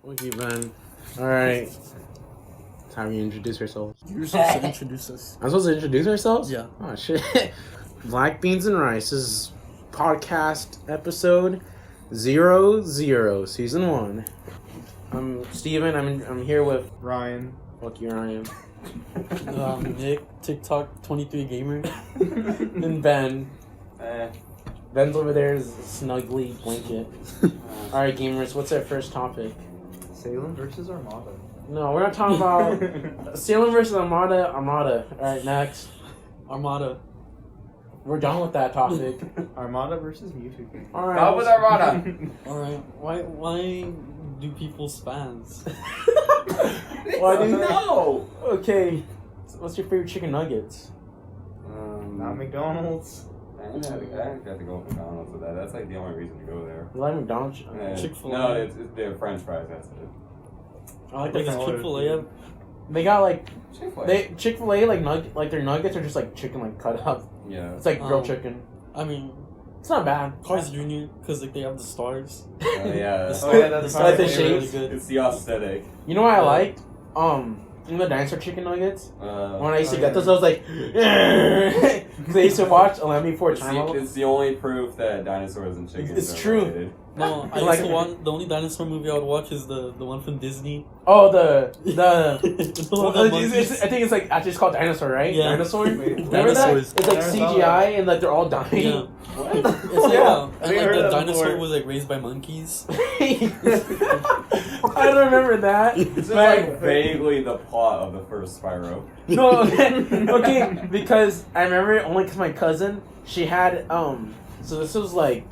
Okay, man. Alright. Time you introduce yourselves. You're supposed to introduce us. I'm supposed to introduce ourselves? Yeah. Oh, shit. Black Beans and Rice is podcast episode 00, season 1. I'm Steven. I'm here with Ryan. Fuck you, Ryan. Nick, TikTok 23 gamer. And Ben. Ben's over there is a snuggly blanket. Alright, gamers, what's our first topic? Salem versus Armada. No, we're not talking about Salem versus Armada. Alright, next. Armada. We're done with that topic. Armada versus Mewtwo. Alright. Stop with Armada. Alright, why do people spans? Why do you know? Okay. What's your favorite chicken nuggets? Not McDonald's. I have to go with McDonald's with that. That's like the only reason to go there. You like McDonald's? Yeah. Chick-fil-A. No, it's their French fries. That's it. I like Like, the is Chick-fil-A? They got like Chick-fil-A. Chick-fil-A like their nuggets are just like chicken like cut up. Yeah. It's like grilled Oh. chicken. I mean, It's not bad. Cars Jr., because like, they have the stars. Yeah. The Oh, yeah, that's the stars the are really shapes. good. It's the aesthetic. You know what I Yeah. liked? You know the dinosaur chicken nuggets? When I used to Oh, get yeah. those, I was like, because I used to watch Allow Me for a Time. It's the only proof that dinosaurs and chickens It's are true. related. No, I Like- used to watch, the only dinosaur movie I would watch is the one from Disney. Oh, the The one with the monkeys. I think it's like actually it's called Dinosaur, right? Yeah. Dinosaur. Wait, Remember Dinosaurs. that? It's like CGI and like they're all dying. Yeah. What? It's like, Yeah. and I think I like heard the that dinosaur before. was like raised by monkeys. I don't remember that. This is But- like vaguely the plot of the first Spyro. No, okay, because I remember it only because my cousin, she had, so this was like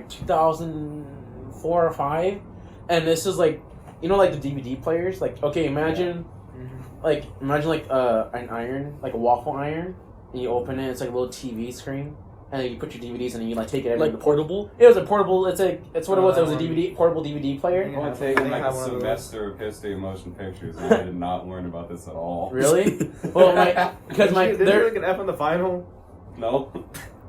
2004 or 5, and this is like, you know, like the DVD players, like, okay, imagine like an iron, like a waffle iron, and you open it, it's like a little TV screen, and then you put your DVDs and you like take it everywhere. Like portable? It was a portable, it's what it was, it was a one. DVD, portable DVD player. I've only I taken think I like have a one of those. semester of history of motion pictures, and I did not learn about this at all. Really? Well, because Did you they're, like an F in the final? No.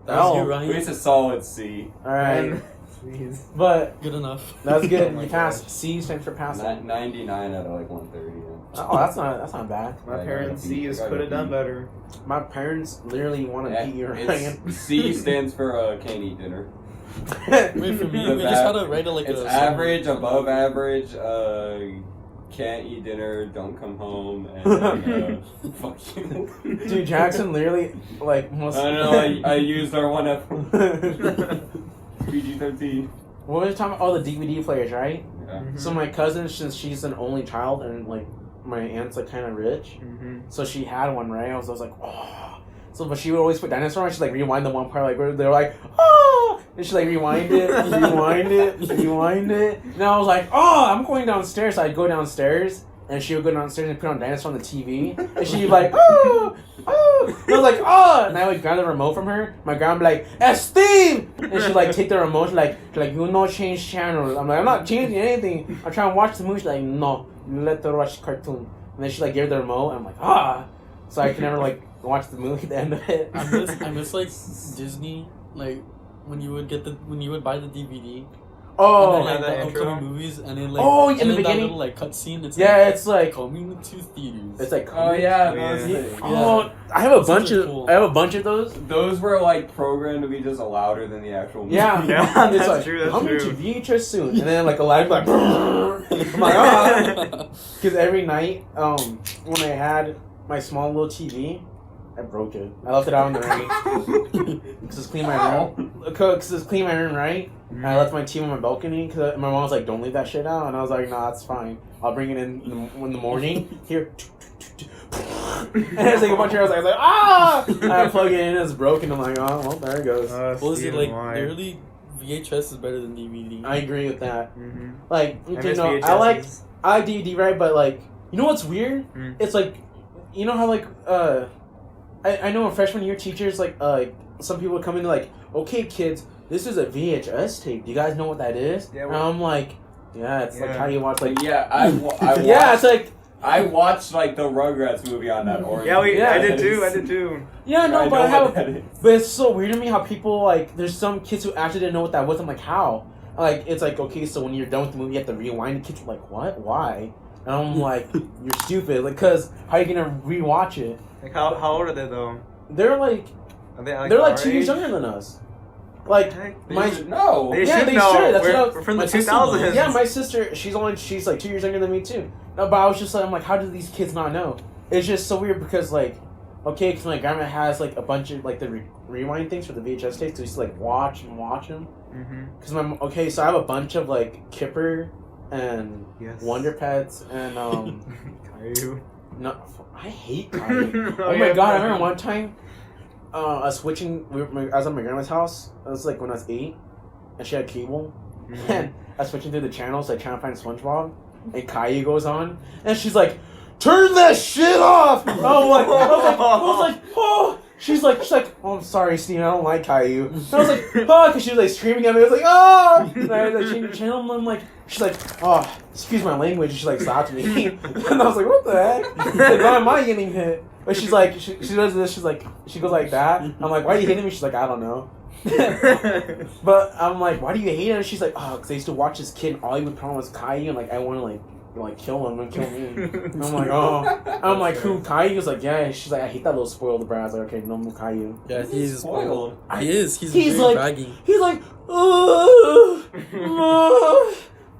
That was Oh. you, Ryan. We used a solid C. alright, Please. but Good enough. that's good. Oh my You passed. gosh. C stands for passing. 99 out of like 130. Oh, that's not bad. My I parents gotta beat- C's I gotta could have done beat. better. My parents literally want to Yeah, beat you, Ryan. it's- C stands for can't eat dinner. Wait, for me, we just had to write it like It's a... average, above average, can't eat dinner, don't come home, and fuck you. Dude, Jackson literally like most. I don't know, I used our one F. PG-13. What were we talking about? Oh, the DVD players, right? Yeah. So my cousin, since she's an only child and like my aunt's like kind of rich, so she had one, right? I was like, oh. So, but she would always put dinosaur on. She'd like rewind the one part, like where they're like, oh, and she like rewind it, rewind it, rewind it. And I was like, oh, I'm going downstairs. So I'd go downstairs, and she would go downstairs and put on dinosaur on the TV, and she'd be like, oh, oh. And I was like, oh, and I would grab the remote from her. My grandma would be like, Steve, and she'd like take the remote, like you no change channel. I'm like, I'm not changing anything. I'm trying to watch the movie. She's like, no, you let her watch cartoon. And then she like gave the remote. I'm like, ah, so I can never like watch the movie at the end of it. I miss like Disney, like when you would buy the DVD. Oh, and then, like that the intro? upcoming movies, and then like Oh, in and the then beginning? that little like cutscene. It's yeah, like, it's like coming to theaters. it's like Oh yeah, Yeah. those things. Oh, I have a Those bunch are of cool. I have a bunch of those. Those were like programmed to be just louder than the actual movie. Yeah, Yeah, it's that's like true, that's coming true. to VHS soon, and then like a live like I'm like ah, because every night when I had my small little TV, I broke it. I left it out in the rain because it's clean my room. Because it's clean my room, right? And I left my TV on my balcony because my mom was like, "Don't leave that shit out," and I was like, "Nah, it's fine. I'll bring it in the morning." Here, and there's like a bunch of arrows. I was like, "Ah!" And I plug it in, it's broken. I'm like, "Oh, well, there it goes." What was it like? Why? Literally, VHS is better than DVD. I agree with that. Mm-hmm. Like, I you miss know, VHSs. I like DVD, right? But like, you know what's weird? Mm. It's like, you know how like I know in freshman year teachers like some people would come in like, okay kids, this is a VHS tape. Do you guys know what that is? Yeah, and well- I'm like, yeah, it's like Yeah. how you watch like Yeah, I watched, yeah, it's like I watched like the Rugrats movie on that orange. Yeah, Yeah. I did too. yeah, no, I but I know what have, that is. but it's so weird to me how people like there's some kids who actually didn't know what that was. I'm like, how? like it's like okay, so when you're done with the movie, you have to rewind. The kids are like, what? Why? And I'm like, you're stupid. Like, cause how are you gonna rewatch it? Like how old are they though? They're like Are they like they're like our 2 years age? younger than us. Like Heck, my No. They yeah, should they know. should. That's We're- what we're from my the sister- 2000s. Yeah, my sister, she's like 2 years younger than me too. No, but I was just like, I'm like, how do these kids not know? It's just so weird because like, okay, because my grandma has like a bunch of like the rewind things for the VHS tapes. So we used to like watch them. Because okay, so I have a bunch of like Kipper and Yes. Wonder Pets and Caillou. no, I hate Caillou. Oh, Oh my yeah, god! I bro. remember one time, I was switching. I was at my grandma's house. It was like when I was 8, and she had cable, and I was switching through the channels, like trying to find SpongeBob, and Caillou goes on, and she's like, "Turn that shit off!" I was like, oh. She's like, oh, I'm sorry, Steven, I don't like Caillou. And I was like, oh, because she was like screaming at me. I was like, oh! And I like changed the channel, and I'm like, she's like, oh, excuse my language. And she like slapped me, and I was like, what the heck? She's like, why am I getting hit? But she's like, she does this. She's like, she goes like that. I'm like, why are you hitting me? She's like, I don't know. But I'm like, why do you hate her? And she's like, oh, because I used to watch this kid, and all he would put on was Caillou, and like I want to like kill him and kill me. And I'm like, oh. I'm like, who? Caillou? Was like, yeah. She's like, I hate that little spoiled brat. I was like, okay, no more Caillou. Yeah, he's spoiled. He is. He's He's very like, braggy. he's like,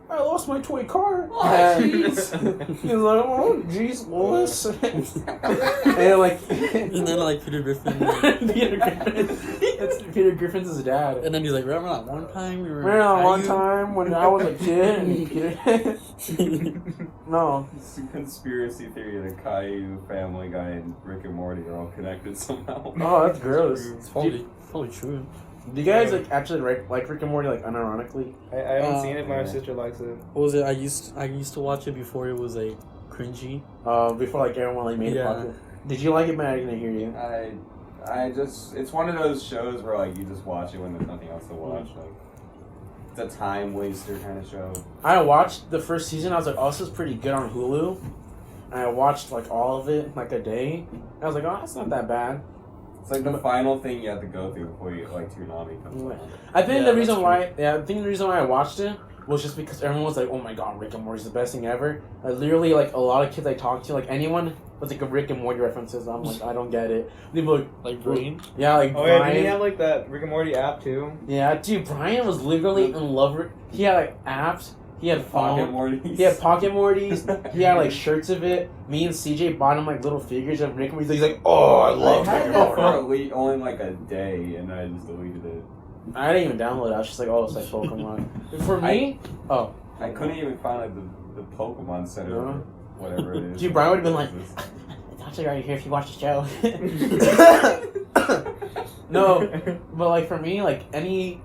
I lost my toy car. Oh, And jeez. he's like, oh, jeez, Lois. And like, And then like Peter Griffin. Peter Griffin. That's Peter Griffin's his dad. And then he's like, remember that one time we were in Remember that one Caillou?" time when I was a kid and Peter... No. It's a conspiracy theory that Caillou, Family Guy, and Rick and Morty are all connected somehow. Oh, that's gross. It's probably true. Do you guys like actually like Rick and Morty like unironically? I haven't seen it, but my yeah. sister likes it. What was it? I used to watch it before it was like cringy. Before like everyone like made it Yeah. popular. Did you like it? But I didn't hear you. I just, it's one of those shows where like you just watch it when there's nothing else to watch. Like, it's a time waster kind of show. I watched the first season. I was like, oh, this is pretty good on Hulu. And I watched like all of it in, like a day. I was like, oh, that's not that bad. It's like the final thing you have to go through before you like Toonami comes on. I think Yeah, the reason that's why, I think the reason why I watched it was just because everyone was like, oh my god, Rick and Morty's the best thing ever. Literally, like a lot of kids I talked to, like anyone with like a Rick and Morty references, I'm like, I don't get it. People like, Like Brain. yeah, like Oh yeah, Brian. did he have like that Rick and Morty app too? Yeah, dude, Brian was literally in love with. He had like apps. He had Pocket phone. Mortys. He had Pocket Mortys. He had like shirts of it. Me and CJ bought him like little figures of Rick and Morty. He's like, oh, I I love Rick had and that for Morty. only like a day, and I just deleted it. I didn't even download it. I was just like, oh, it's like Pokemon. For me, I couldn't even find like the Pokemon Center, or whatever it is. Dude, Brian would've been like, it's actually right here if you watch the show. No, but like for me, like any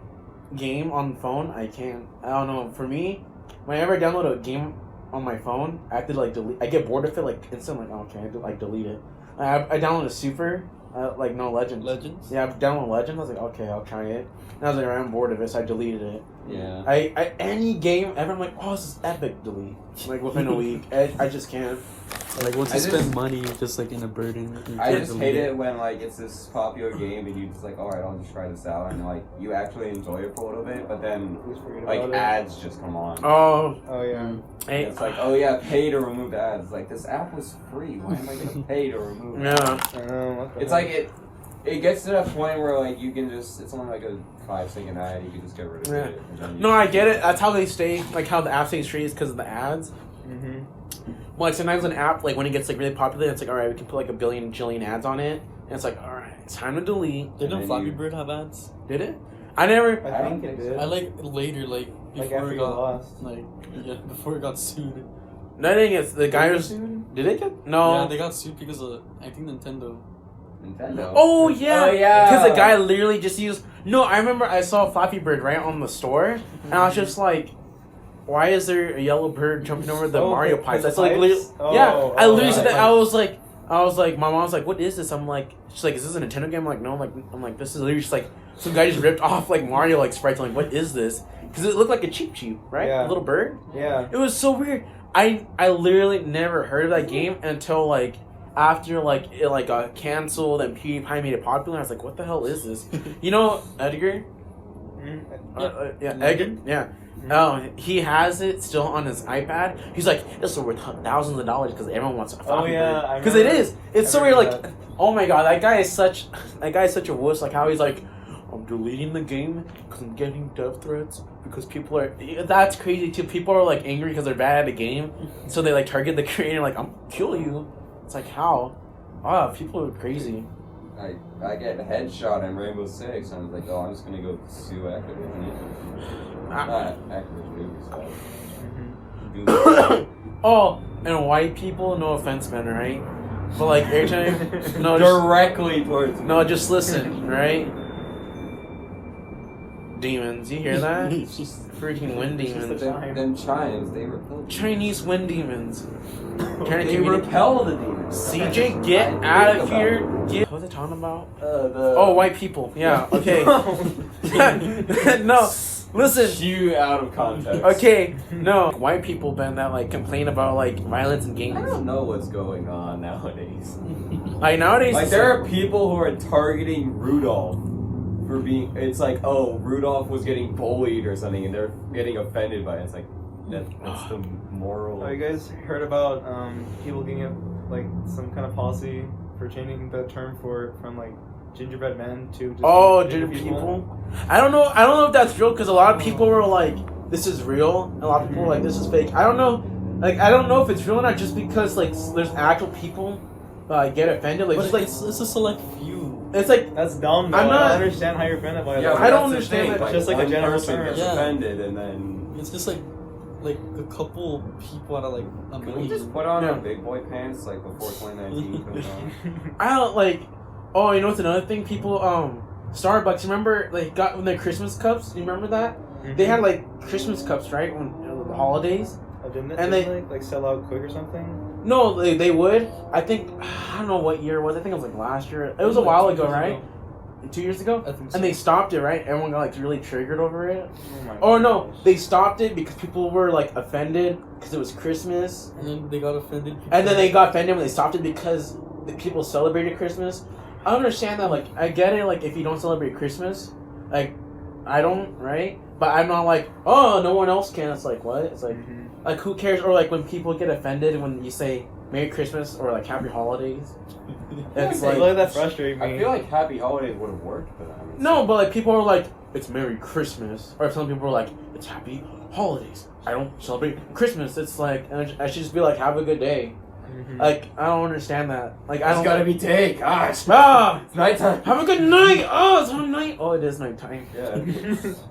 game on phone, I can't. I don't know. For me, whenever I download a game on my phone, I have to like delete. I get bored of it like instantly. Like, okay, I have to like delete it. I downloaded a Super, like no Legends. Legends. Yeah, I downloaded Legends. I was like, okay, I'll try it. And I was like, I'm bored of it, so I deleted it. Yeah. I any game ever, I'm like, oh, this is epic. Delete. Like within a week, I just can't. Like once I you just- spend money just like in a burden. you I can't just delete hate it when like it's this popular game and you just like, alright, I'll just try this out, and like you actually enjoy it for a little bit, but then Just forget like about it. ads just come on. Oh, Oh yeah. Mm. hey, It's like, oh yeah, pay to remove the ads. Like this app was free. Why am I gonna pay to remove it? yeah. I know, what the It's heck? like it gets to that point where like you can just, it's only like a 5-second ad, you can just get rid of Yeah. it. And then you No, I get it. That's how they stay. Like how the app stays free is because of the ads. Mhm. Well, like sometimes an app, like when it gets like really popular, it's like, all right, we can put like a billion jillion ads on it, and it's like, all right, it's time to delete. Didn't And then Flappy you- Bird have ads? Did it? I never. I think it did. I like later, like Like before after it you got lost. like yeah, before it got sued. No, thing is the guy was. Did it get? No. Yeah, they got sued because of I think Nintendo. Nintendo. Oh yeah. Oh, yeah. Because the guy literally just used. No, I remember I saw Flappy Bird right on the store, and I was just like, why is there a yellow bird jumping over the Oh, Mario the pipes? pipes? That's like literally, Oh, yeah. I oh, literally said that. right. I was like, my mom's like, what is this? I'm like, she's like, is this a Nintendo game? I'm like, no. I'm like, this is literally just like some guy just ripped off like Mario like sprites. I'm like, what is this? Because it looked like a Cheep, right? Yeah. A little bird. Yeah. It was so weird. I literally never heard of that game until like after like it like got canceled and PewDiePie made it popular. I was like, what the hell is this? You know, Edgar. Yeah, Egged. Yeah. He has it still on his iPad. He's like, this is worth thousands of dollars because everyone wants a Flappy Bird. Because it is. It's so weird. Like, oh my god, that guy is such a wuss. Like how he's like, I'm deleting the game because I'm getting death threats because people are. That's crazy too. People are like angry because they're bad at a game, so they like target the creator. Like, I'm kill you. It's like how? People are crazy. I get headshot in Rainbow Six, and I was like, oh, I'm just gonna go sue Activision. Not Activision Movies, Oh, and white people, no offense, man, right? But like every time, no, directly towards me. No, just listen, right? Demons, you hear that? Freaking wind demons. Them chimes, they repel. Chinese wind demons. They repel the demons. CJ, get out of here. What was I talking about? White people. Yeah, okay. No, listen. You out of context. Okay, no. White people, Ben, that like complain about like violence in games. I don't know what's going on nowadays. Like nowadays, like there are people who are targeting Rudolph for being. It's like, oh, Rudolph was getting bullied or something, and they're getting offended by it. It's like that's the moral. Have you guys heard about people getting like some kind of policy for changing the term from like gingerbread men to just ginger people? I don't know if that's real because a lot of people were like, this is real, and a lot of people were like, this is fake. I don't know. Like, I don't know if it's real or not just because like there's actual people get offended. Like, but just it's a select few. It's like that's dumb. Though. I don't understand how you're offended by it. Yeah, I don't understand that. It's just like a general person term. gets offended, and then it's just like a couple people out of like a can million. we just put on our big boy pants like before 2019 comes on? I don't like. Oh, you know what's another thing? People Starbucks. Remember like got their Christmas cups? You remember that? Mm-hmm. They had like Christmas cups, right? When the holidays. Oh, didn't it? And Didn't they like sell out quick or something? No, they would. I think I don't know what year it was. I think it was like last year. It was a while ago, right? 2 years ago? I think so. And they stopped it, right? Everyone got like really triggered over it. Oh No, they stopped it because people were like offended because it was Christmas. And then they got offended. And then they got offended when they stopped it because the people celebrated Christmas. I understand that, like, I get it, like, if you don't celebrate Christmas, like, I don't, right? But I'm not like, oh, no one else can. It's like, what? It's like, like, who cares? Or like when people get offended when you say Merry Christmas or like Happy Holidays. It's like, let that frustrate me. I feel like Happy Holidays would have worked for them. no, but like people are like, it's Merry Christmas, or some people are like, it's Happy Holidays. I don't celebrate Christmas. It's like, I should just be like, have a good day. Like, I don't understand that. Like, I don't. It's gotta be day. Gosh. It's nighttime. Have a good night. Oh, it's one night. Oh, it is nighttime. Yeah.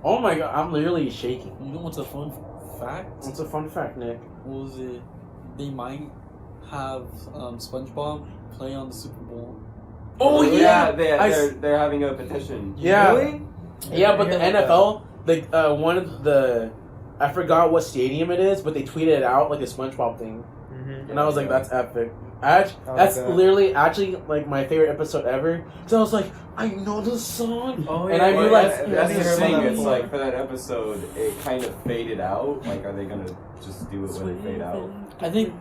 Oh my god, I'm literally shaking. You know what's a fun fact? What's a fun fact, Nick? What was it? They might have SpongeBob play on the Super Bowl. Oh yeah, they're having a petition. Yeah. Really? Yeah, but the NFL, one of the, I forgot what stadium it is, but they tweeted it out like a SpongeBob thing, and I was like, that's epic. That's literally actually like my favorite episode ever. So I was like, I know the song, and I knew like that's the thing. It's like for that episode, it kind of faded out. Like, are they gonna just do it when it fade out? I think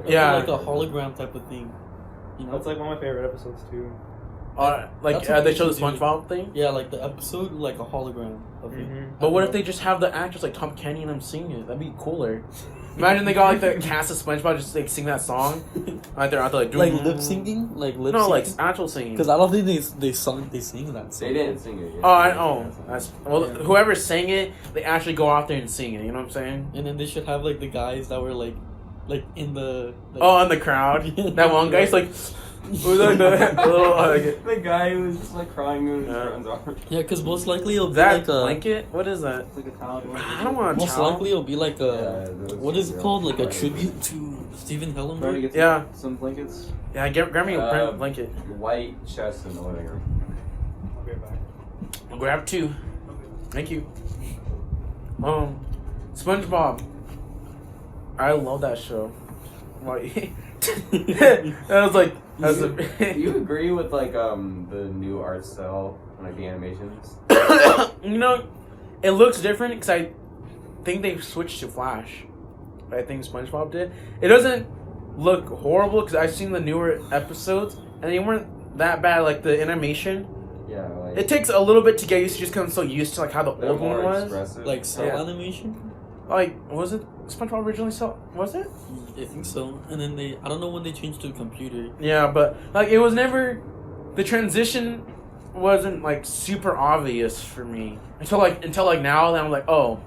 yeah, like a hologram type of thing. You know, That's like one of my favorite episodes too. They show the SpongeBob thing. Yeah, like the episode, like a hologram of it. But what if they just have the actors like Tom Kenny and them sing it? That'd be cooler. Imagine they got like the cast of SpongeBob just like sing that song. Like they're out there like lip syncing, no, like actual singing. Because I don't think they sing that song. They didn't sing it. Yet. That's whoever sang it, they actually go out there and sing it. You know what I'm saying? And then they should have like the guys that were like in the in the crowd. That one guy's like. The guy who was just like crying in his friend's arms. Yeah, because most likely it'll be that like a blanket. What is that? It's like a towel. I don't want a most towel. likely it'll be like a what is it called? Like a tribute to Stephen Hillenburg. Yeah. Some blankets. Yeah, grab me a blanket. White chest in the living room. I'll be right back. I'll grab 2. Thank you. SpongeBob. I love that show. Like, I was like, do you agree with like the new art style, like the animations? you know, it looks different because I think they switched to Flash. I think SpongeBob did. It doesn't look horrible because I've seen the newer episodes and they weren't that bad. Like the animation Yeah, like It takes a little bit to get used to, just because I'm so used to like how the they're old one more was. expressive. Like cell Yeah. animation. Like, was it SpongeBob originally? So was it? I think so. And then I don't know when they changed to a computer. Yeah, but like it was never. The transition wasn't like super obvious for me until like now. Then I'm like, oh,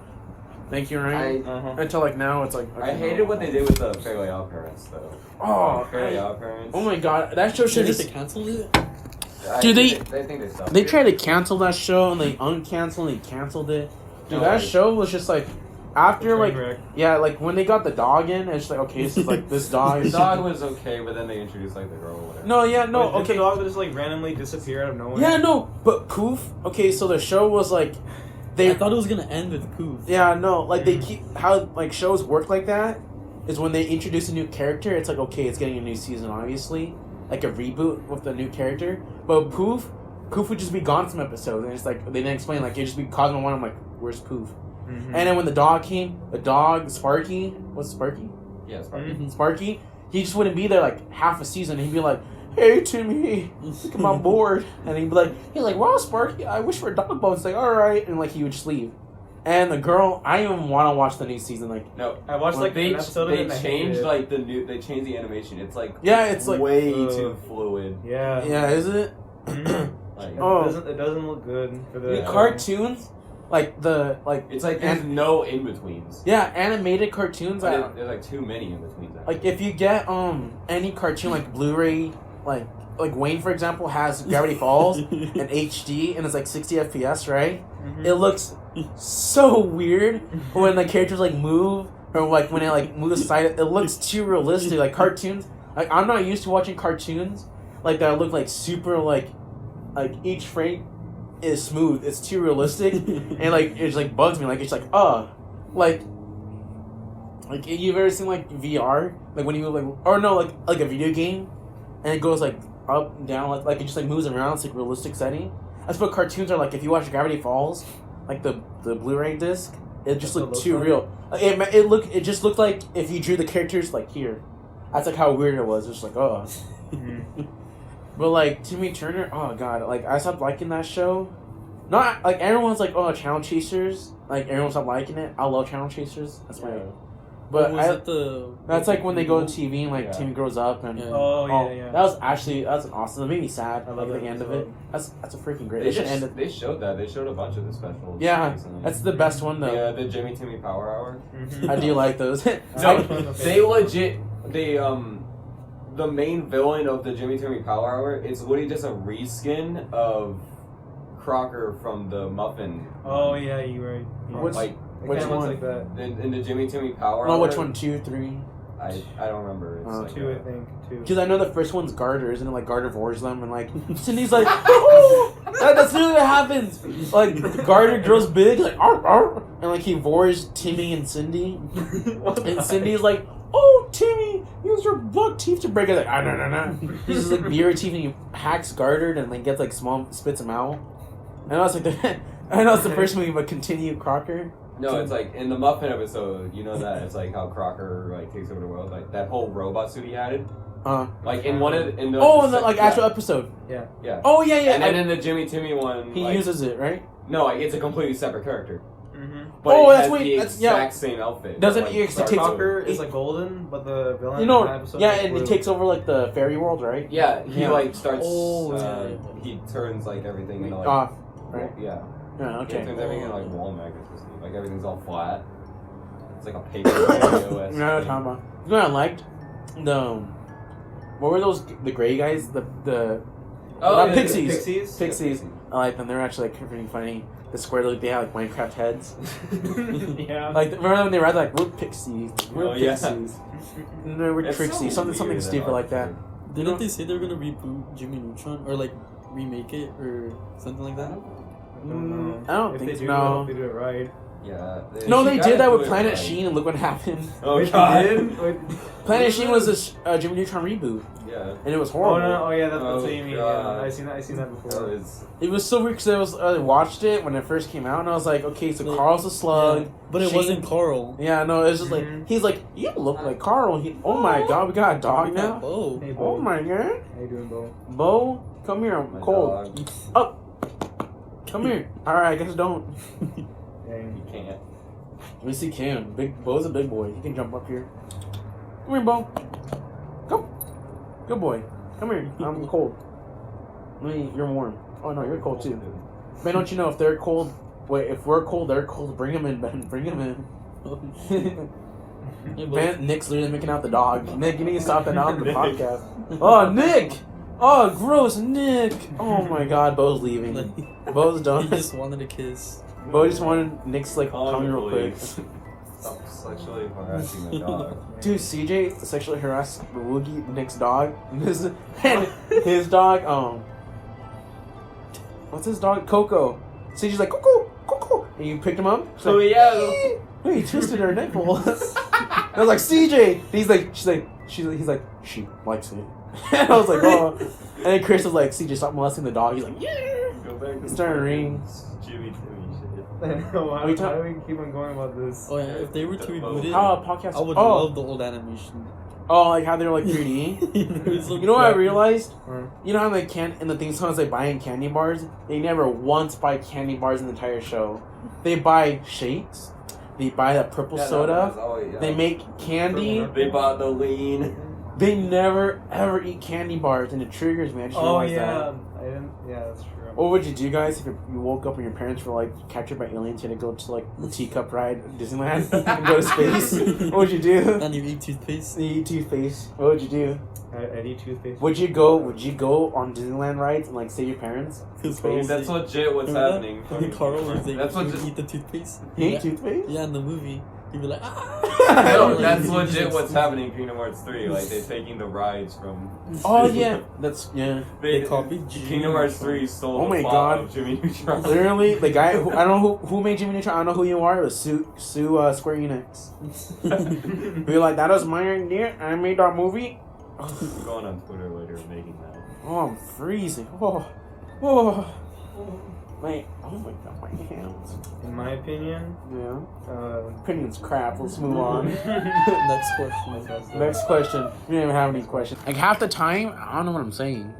thank you, Ryan. Until like now, it's like. I hated what they did with the Fairly Odd Parents, though. Oh, Fairly Odd Parents. oh my god, that show should Did have. they cancel it? Dude, I think they stopped. They it. tried to cancel that show and they uncanceled and they canceled it. Dude, No, that like- show was just like after Train like wreck. yeah, like when they got the dog in, it's just like okay, this is like this dog. The is dog was okay, but then they introduced like the girl or whatever. No, yeah, no, Wait, did okay. the dog just like randomly disappear out of nowhere? Yeah, no, but Poof. Okay, so the show was like they. I thought it was gonna end with Poof. Yeah, no, like they keep how like shows work like that is when they introduce a new character, it's like okay, it's getting a new season, obviously, like a reboot with the new character. But Poof would just be gone some episodes, and it's like they didn't explain. Like it just be Cosmo One. I'm like, where's Poof? Mm-hmm. And then when the dog came, the dog Sparky, what's Sparky? Yeah, it's Mhm. Sparky, he just wouldn't be there like half a season. He'd be like, "Hey Timmy, I'm on board," and he'd be like, "Wow, Sparky, I wish for a dog bone." It's like, "All right," and like he would just leave. And the girl, I didn't even want to watch the new season. Like, No, I watched like they an episode of it they and I hated changed it. like they changed the animation. It's like yeah, it's like, way too fluid. Yeah. yeah, is it? Mhm. Like Oh. It doesn't look good for the The cartoons, like the it's like there's no in betweens. yeah, animated cartoons. There's like too many in betweens. Like if you get any cartoon like Blu-ray, like Wayne for example has Gravity Falls in HD and it's like 60 FPS, right? Mhm. It looks so weird when the characters like move or like when it like moves aside. It looks too realistic. Like cartoons, like I'm not used to watching cartoons like that look like super like each frame is smooth. It's too realistic and like it's like bugs me. Like it's like like you've ever seen like VR like when you move like or no like a video game and it goes like up and down like it just like moves around. It's like realistic setting. That's what cartoons are like. If you watch Gravity Falls, like the Blu-ray disc, it just That's what looked it too looks real. It just looked like if you drew the characters like here. That's like how weird it was. It's just like oh. Mhm. But like Timmy Turner, oh god, like I stopped liking that show. Not like everyone's like oh Channel Chasers, like everyone stopped liking it. I love Channel Chasers. That's my. But was it the? that's like when they go to TV and like Yeah. Timmy grows up and. Yeah. Oh yeah. That's an awesome. It made me sad. I I love love the that end of it. episode. That's a freaking great. They They should end it. they showed that. They showed a bunch of the specials. Yeah, recently. that's the best one though. Yeah, the Jimmy Timmy Power Hour. Mhm. I do like those. No, Okay. they legit the main villain of the Jimmy Timmy Power Hour is literally just a reskin of Crocker from the Muffin. Oh yeah, you're right. You're What's- right. Like It which kinda looks one? like that. in the Jimmy Timmy Power Oh, Hour. which one? 2, 3? I don't remember. It's like Two, I think. Two. Because I know the first one's Garter, isn't it? Like Garter vores them, and like Cindy's like, oh, that's literally what happens. Like Garter grows big, like arr, arr, and like he vores Timmy and Cindy, and Cindy's like, oh Timmy, use your buck teeth to break it. Like no. He uses like beer teeth and he hacks Garter and like gets like small, spits him out. I know it's like I know it's the first movie, but continue Crocker. No, it's like in the Muffin episode, you know that it's like how Crocker like takes over the world, like that whole robot suit he had. Like in one of in the Like actual episode. yeah. Oh yeah. And then in the Jimmy Timmy one, he like, uses it, right? no, like it's a completely separate character. Mm-hmm. But Oh, it that's has what- the that's- yeah. exact same outfit. Doesn't but, he like, actually Stark takes Crocker over- is like golden, but the villain You in know, that episode yeah, is and he blue. takes over like the fairy world, right? Yeah, he Yeah. like starts. Oh, yeah. He turns like everything into like. Off, right? Yeah. Yeah, He okay. turns everything into like wall magnets. Like everything's all flat. It's like a paper OS. You know what I'm talking about? You know what I liked? What were those? The gray guys? The Oh, yeah, Pixies. Pixies. Pixies. I like them. They're actually like pretty funny. The square look, they have like Minecraft heads. Yeah. Like remember when they were like, "We're pixies, we're Oh, yeah. pixies." No, we're It's Trixie. so something weird stupid and like that. awkward. Didn't they say they were gonna reboot Jimmy Neutron or like remake it or something like that? I don't know. I don't If think they so. do, I No. hope they do it right. Yeah. No, she they gotta did that do with it Planet right. Sheen, and look what happened. Oh Wait, god. they did? Wait. Planet Sheen was a Jimmy Neutron reboot, Yeah. and it was Oh horrible. no! Oh yeah, that's Oh, what you mean. God. Yeah, I seen that That before. was. It was so weird because I watched it when it first came out, and I was like, okay, so Carl's a slug. Yeah, but it Shane- wasn't Carl. Yeah, no, it's just like Mhm. he's like, you look like Carl. Oh my god, we got a dog now. Oh, Hey, Oh Bo. my god, How you doing, Bo? Bo, come here, I'm My cold. dog. Oh, Come here. Alright, I guess don't. Dang. You can't. Let me see Cam. Bo's a big boy. He can jump up here. Come here, Bo. Go. Good boy. Come here. I'm cold. You're warm. Oh no, you're cold too. Man, don't you know if they're cold? Wait, if we're cold, they're cold. Bring them in, Ben. Bring them in. Ben, Nick's literally making out the dog. Nick, you need to stop that now on the podcast. Oh, Nick! Oh, gross, Nick! Oh my God, Bo's leaving. Bo's done. He just wanted a kiss. Bo just wanted Nick's like tongue real quick. Stop sexually harassing the dog. Dude, CJ sexually harassed Woogie, Nick's dog. And his dog, what's his dog? Coco. CJ's like, Coco, Coco. And you picked him up? She's Oh like, yeah. oh, he twisted her nipple. I was like, CJ. He's like, he's like, she likes it. And I was like, oh. And then Chris was like, CJ, stop molesting the dog. He's like, yeah. Go back to It's starting to ring. Jimmy Timmy I know, why We do we keep on going about this? Oh yeah, if they were to reboot it, How a podcast? I would oh, love the old animation. oh, like how they were like 3D. You know what I realized? You know how they can't in the thing sometimes they buy in candy bars? They never once buy candy bars in the entire show. They buy shakes. They buy that purple soda. They make candy. They bought the lean. They never ever eat candy bars, and it triggers me. I just realized that. I didn't. Yeah, that's true. What would you do, guys, if you woke up and your parents were like captured by aliens? You had to go to like the teacup ride at Disneyland and go to space. What would you do? And you eat toothpaste. You eat toothpaste. What would you do? I'd eat toothpaste. Would you go on Disneyland rides and like save your parents? That's legit what's happening. Carl was like, That's what you just- eat the toothpaste. You eat Yeah. toothpaste? Yeah, in the movie, he'd be like, ah. No, Like, that's he's legit like, what's happening in Kingdom Hearts 3. Like, they're taking the rides from... Oh yeah, that's yeah. They copied Kingdom Hearts 3 stole Oh my the plot God. of Jimmy Neutron. Literally, the guy who I don't know who made Jimmy Neutron. I don't know who you are. It was Sue Square Enix. We were like, that was my idea. I made that movie. I'm going on Twitter later making that. Oh, I'm freezing. Wait, oh my God, my hands. In my opinion, Yeah. Opinion's crap. Let's move on. Next question. Next question. We don't even have any questions. Like half the time, I don't know what I'm saying.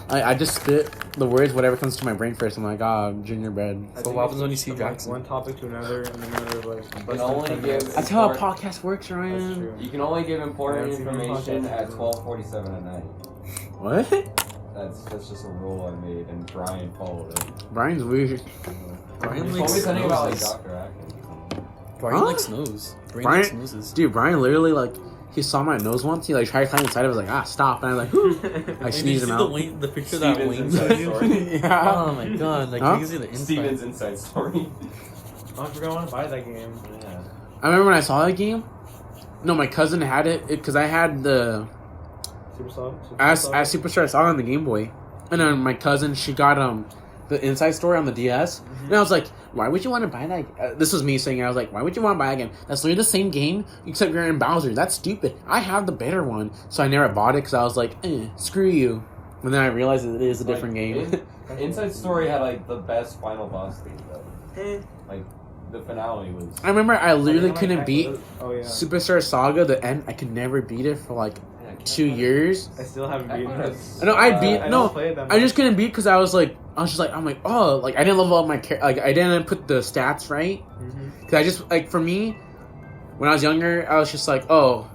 I just spit the words, whatever comes to my brain first. I'm like, gingerbread. So what happens when you see from, like, Jackson? one topic to another, and another like. You can only give. That's how a podcast works, That's Ryan. true. You can only give important Yeah, it's even information podcast. at 12:47 at night. What? That's just a rule I made, and Brian followed it. Brian's weird. Brian He likes told me something about like noses. Dr. Atkins. Brian Huh? likes nose. Brian- likes noses. Dude, Brian literally like he saw my nose once. He like tried to climb inside. I was like, stop, and I was like, whoo. I And you sneezed see him the, out. the picture that Steven's Wayne inside sent you? story. Yeah. Oh my God! Like Huh? you can see the inside. Steven's inside story. Oh, I forgot I want to buy that game. Yeah. I remember when I saw that game. No, my cousin had it because I had the as Superstar Saga on the Game Boy, and then my cousin she got the Inside Story on the DS, and I was like, why would you want to buy that? This was me saying, I was like, why would you want to buy it again? That's literally the same game except you're in Bowser. That's stupid. I have the better one, so I never bought it because I was like, screw you. And then I realized that it is a different game. Inside Story had like the best final boss thing though. Like the finale was. I remember I literally couldn't beat Oh yeah. Superstar Saga. The end, I could never beat it for like 2 years. I still haven't beaten it. I know I beat I no. don't play it that I much. just couldn't beat because I was like, I'm like, oh, like I didn't level up my like I didn't put the stats right. Cause I just like for me, when I was younger, I was just like, oh,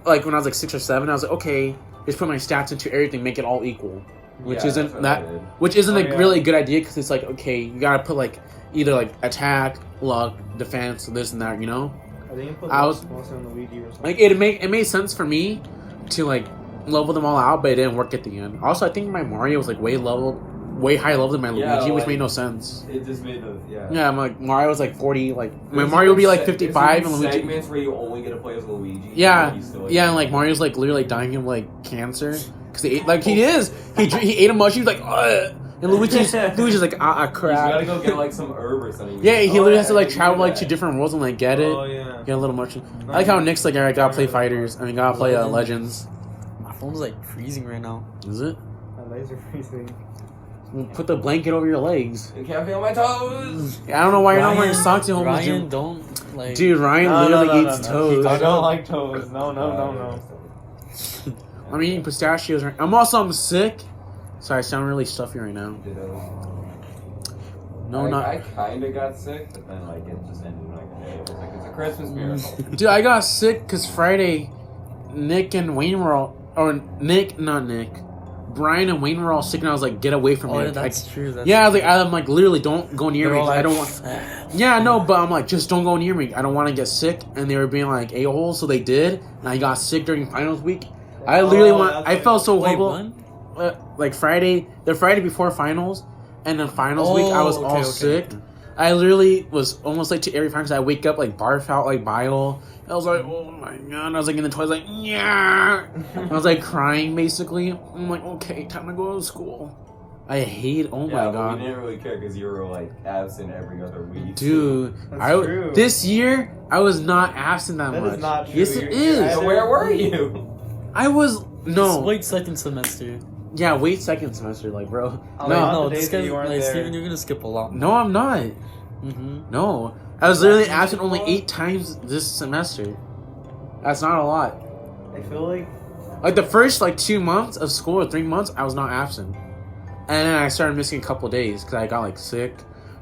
like when I was like 6 or 7, I was like, okay, just put my stats into everything, make it all equal, which Yeah, isn't that's what that, I did. which isn't Oh, a yeah. really good idea because it's like, okay, you gotta put like either like attack, luck, defense, this and that, you know. I think you put I was- mostly on the Luigi or something. Like it made sense for me to like level them all out, but it didn't work at the end. Also, I think my Mario was like way high level than my Yeah, Luigi, which like- made no sense. It just made the Yeah, I'm like Mario was like 40, like my There's Mario would be like even 55 and Luigi. segments where you only get to play as Luigi. Yeah, and he's still, like, yeah, and like Mario's like literally like dying of like cancer because he ate like he is he ate a mushroom like and Luigi's like You gotta crap. go get like some herb or something. Yeah, he Oh, literally yeah, has to like I travel do like that. to different worlds and like get it. Oh yeah. Get a little mushroom. I like how Nick's like, alright, gotta play fighters. I mean, gotta play Legends. My phone's like freezing right now. Is it? My legs are freezing. Put the blanket over your legs. You can't feel my toes. I don't know why you're not wearing socks at home. Ryan, don't like. Dude, Ryan literally eats toes. I don't like toes. No. I'm eating pistachios right I'm sick. Sorry, I sound really stuffy right now. No, not. I kind of got sick, but then like it just ended like a day. It was like it's a Christmas miracle. Dude, I got sick because Friday, Nick and Wayne were all, or Nick, not Nick, Brian and Wayne were all sick, and I was like, get away from me. Oh, yeah, that's true. That's yeah, true. I'm like, literally, don't go near They're me. all like, I don't want. Yeah, no, but I'm like, just don't go near me. I don't want to get sick. And they were being like a-holes, so they did. And I got sick during finals week. I literally I felt so Wait, horrible. Like the Friday before finals, and then finals week, I was all sick. I literally was almost late to every finals. I wake up like barf out like bile. I was like, oh my god. And I was like in the toilet, like, yeah. I was like crying basically. I'm like, okay, time to go to school. I hate. Oh my god. We didn't really care because you were like absent every other week. Dude, true. This year I was not absent that much. That is not true. Yes, it is. So where were you? I was no. Wait, second semester. Yeah, wait second semester, like bro. No, the this days that guy, you weren't like there. Steven, you're gonna skip a lot. No, I'm not. Mm-hmm. No, I was literally absent only 8 times this semester. That's not a lot. I feel like the first 2 months of school or 3 months, I was not absent, and then I started missing a couple days because I got sick,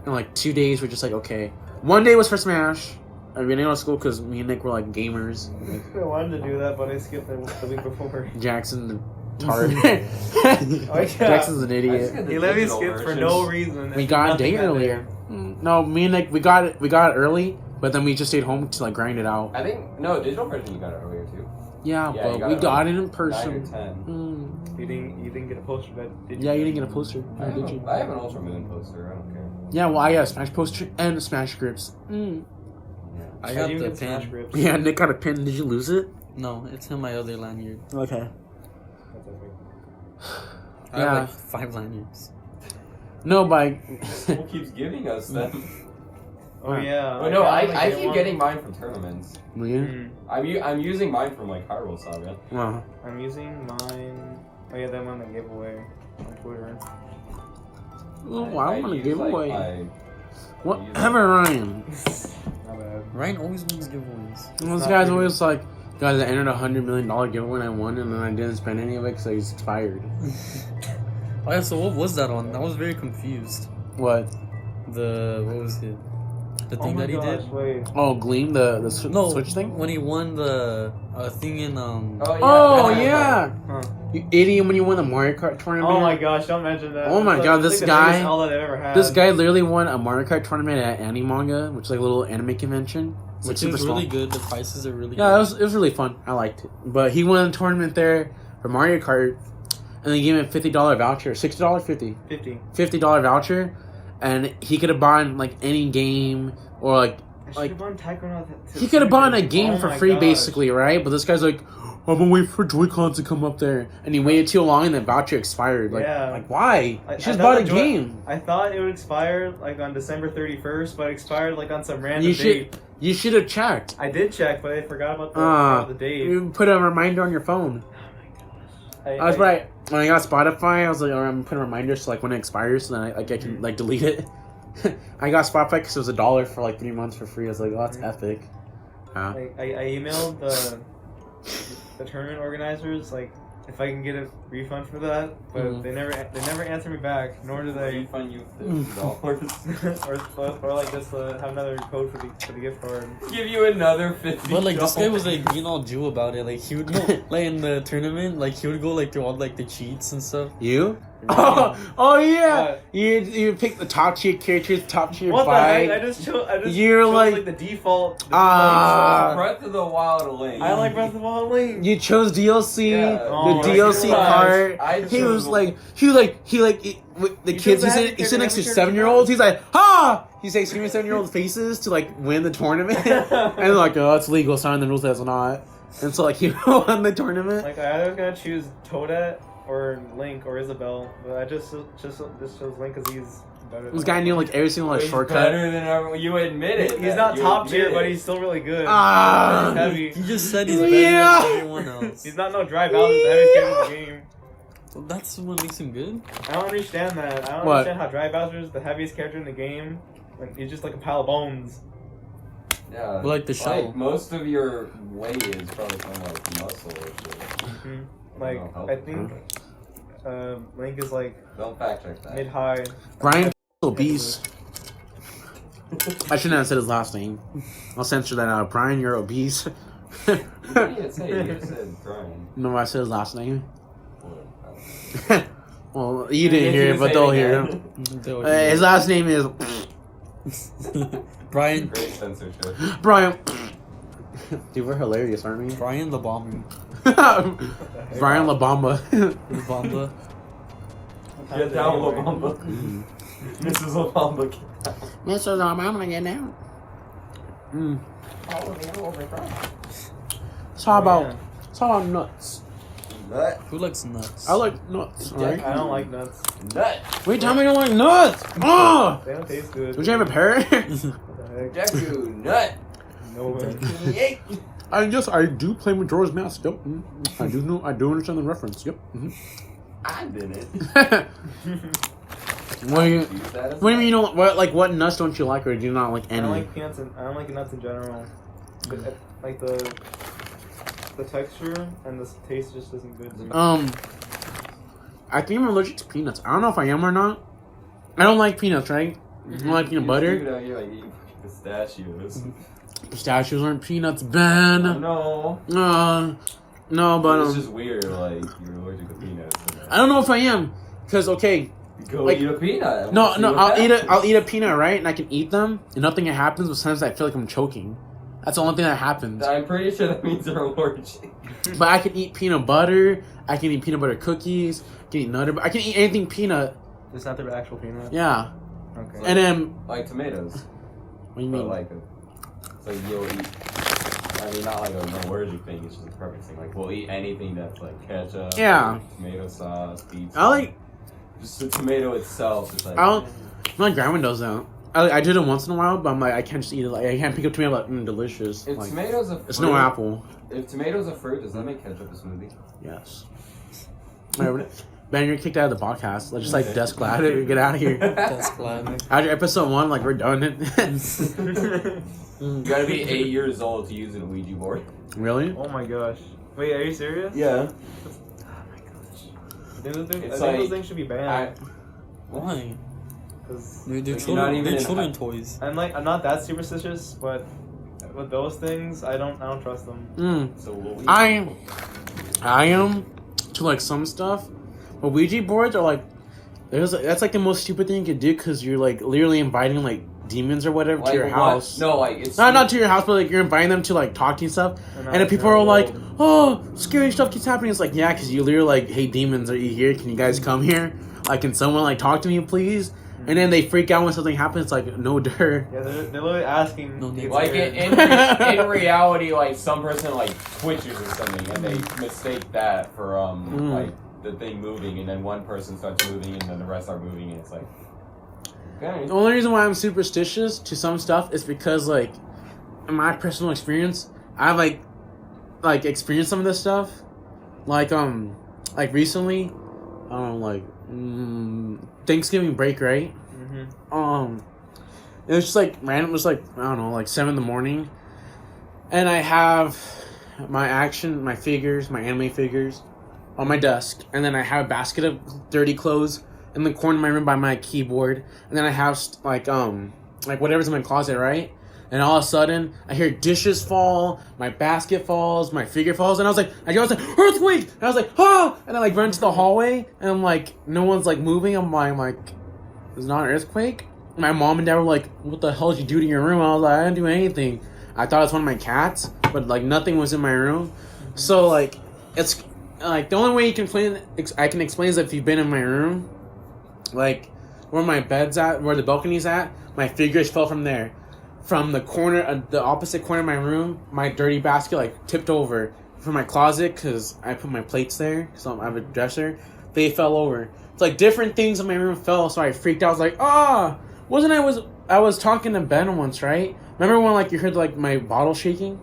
and 2 days were just okay. 1 day was for Smash. I didn't go to school because me and Nick were gamers. I wanted to do that, but I skipped it the week before. Jackson the tard. Yeah. Jackson's an idiot. He let me skip for no reason. We got a day earlier. No, me and Nick, we got it early, but then we just stayed home to grind it out. I think digital version you got it earlier too. Yeah, but we got it in person. 9 or 10. You didn't get a poster, did you? Yeah, you didn't get a poster. I Did you? have an Ultra Moon poster. I don't care. Yeah, well, I got a Smash poster and Smash grips. I got didn't the get Smash pin. grips. Yeah, Nick got a pin. Did you lose it? No, it's in my other lanyard. Okay. I have 5 lanyards. No, but Who keeps giving us them? Oh yeah. Oh no, I kinda keep one. getting mine from tournaments. Mm. I'm using mine from Hyrule Saga. Wow. I'm using mine. Oh yeah, that one that gave away on Twitter. Oh, I want to use, give away. my- Whatever, Ryan. Not bad. Ryan always wins giveaways. This guy's always guys, I entered $100 million giveaway and I won, and then I didn't spend any of it because I was expired. Oh yeah, so what was that on? I was very confused. What? What was it? The Oh thing my that he gosh, did? wait. Oh, Gleam, the Switch thing? When he won the thing in Oh, yeah! Huh. You idiot, when you won the Mario Kart tournament. Oh my gosh, don't mention that. Oh my It's god, it's this the guy- biggest L that I've ever had. This guy literally won a Mario Kart tournament at Animanga, which is a little anime convention. Which super is small. really good. The prices are really Yeah, good. it was really fun. I liked it. But he won a tournament there for Mario Kart, and they gave him a $50 voucher. $60? $50? 50. $50 voucher, and he could have bought any game or I should have bought Taekwondo. he could have bought a game Oh for my free gosh. basically, right? But this guy's like, I'm gonna wait for Joy-Con to come up there, and he waited too long, and the voucher expired. Yeah. Why? I You just thought bought a the game. I thought it would expire on December 31st, but it expired on some random You date. You should have checked. I did check, but I forgot about the date. You put a reminder on your phone. I was right. When I got Spotify, I was like, I'm putting reminders so when it expires, so then I can delete it. I got Spotify because it was $1 for 3 months for free. I was like, oh, that's epic. I emailed the tournament organizers if I can get a refund for that, but they never answer me back. Nor do they refund you $50. or just have another code for the gift card. Give you another $50. But this guy was being all Jew about it. He would go in the tournament, he would go through all the cheats and stuff. You? Oh yeah! What? You pick the top tier characters, top tier What the fight. heck? I just chose the default. Breath of the Wild Link. I like Breath of the Wild Link. You chose DLC, Yeah. Oh, the DLC part. He was the kids. He's sitting next to 7-year-olds. He's like, ha! He's screaming 7-year-old faces to win the tournament, and oh, it's legal. Sign the rules as not. And so he won the tournament. I either was gonna choose Toadette or Link or Isabelle, but I just chose Link because he's better. This guy knew every single He's shortcut. better than everyone. You admit it. He's not top tier, but he's still really good. Ah. He's heavy. He just said he's better Yeah. than everyone else. He's not no dry balance. He's the heaviest character in the game. Well, that's what makes him good. I don't understand that. I don't What? understand how Dry Bowser is the heaviest character in the game when he's just a pile of bones. Yeah. But the shell. Most of your weight is probably from muscle or shit. Mm-hmm. Oh, I think Link is Don't fact check that. mid-high. Brian obese. I shouldn't have said his last name. I'll censor that out. Brian, you're obese. You didn't even say it. You just said Brian. No, I said his last name. Well, Well, you didn't hear it, but they'll hear it. His last name is Brian. Great censorship. Brian. Dude, we're hilarious, aren't we? Brian the Bomber. Brian La Bamba. Bamba. Get down, La Bamba. Mrs. La Bamba. Mr. La Bamba, get down. It's all about nuts. Nut. Who likes nuts? I like nuts, alright? I don't like nuts. Nut. Wait, tell me you don't like nuts! Oh! They don't taste good. Would you have a parrot? What the heck? Deku, nut. No way. Yay. I do play Majora's Mask. Yep. I do understand the reference. Yep. I didn't. What do you Use that as What do you mean you don't what nuts don't you like, or do you not like I any? don't like peanuts and I don't like nuts in general. Like the texture and the taste just isn't good to me. I think I'm allergic to peanuts. I don't know if I am or not. I don't like peanuts, right? I don't like peanut butter. Dude out here like eating pistachios. Pistachios aren't peanuts, Ben. No. No, but It's just weird, like, you're allergic to peanuts. I don't know if I am, because okay, Go like- eat a peanut. no, See no, what I'll happens. eat a peanut, right, and I can eat them, and nothing happens. But sometimes I feel like I'm choking. That's the only thing that happens. I'm pretty sure that means you're allergic. But I can eat peanut butter. I can eat peanut butter cookies. I can eat nutter. I can eat anything peanut. It's not the actual peanut. Yeah, Okay. and then Like tomatoes. what do you But mean? like, so you'll eat. I mean, not like an allergic thing. It's just a perfect thing. Like, we'll eat anything that's like ketchup. Yeah. Like, tomato sauce, pizza. I like. Just the tomato itself. It's like. I don't. My grandma does that. I did it once in a while, but I'm like, I can't just eat it. Like, I can't pick up tomato. Like, delicious. If Like, tomatoes a fruit, it's no apple. If tomatoes a fruit, does that make ketchup a smoothie? Yes. Alright, Ben, you're kicked out of the podcast. Let's just like desk glad it. Get out of here. That's glad. After episode 1, like we're done it. You gotta be 8 years old to use an Ouija board. Really? Oh my gosh. Wait, are you serious? Yeah. I think those things, It's I think like- those things should be banned. Why? 'Cause- They're Like, you're children. not even They're in- children toys. I'm not that superstitious, but with those things, I don't trust them. So will we? I am to like some stuff, but Ouija boards are like, that's like the most stupid thing you could do because you're like literally inviting like demons or whatever Like to your what? house. No, like it's Not to your house, but like you're inviting them to like talk to you and stuff. And then people are like, "Oh, scary stuff keeps happening." It's like, yeah, because you literally like, "Hey, demons, are you here? Can you guys come here? Like, can someone like talk to me, please?" And then they freak out when something happens. It's like, no, dirt. Yeah, they're literally asking. No, to get like scared. in reality, like some person like twitches or something, and they mistake that for like the thing moving, and then one person starts moving, and then the rest are moving, and it's like, okay. The only reason why I'm superstitious to some stuff is because, like, in my personal experience, I've like experienced some of this stuff, like recently, Thanksgiving break, right? Mm-hmm. It was just like random. It was like, I don't know, like 7 a.m, and I have my figures, my anime figures, on my desk, and then I have a basket of dirty clothes in the corner of my room by my keyboard, and then I have like whatever's in my closet, right? And all of a sudden, I hear dishes fall, my basket falls, my figure falls, and I was like, earthquake! And I was like, ah! And I like run to the hallway, and I'm like, no one's like moving. I'm like, it's not an earthquake. My mom and dad were like, what the hell did you do to your room? I was like, I didn't do anything. I thought it was one of my cats, but like nothing was in my room. So like, it's like the only way you can I can explain is if you've been in my room, like where my bed's at, where the balcony's at, my figures fell from there. From the corner, the opposite corner of my room, my dirty basket like tipped over from my closet because I put my plates there because I have a dresser. They fell over. It's like different things in my room fell, so I freaked out. I was like, I was talking to Ben once, right? Remember when like you heard like my bottle shaking?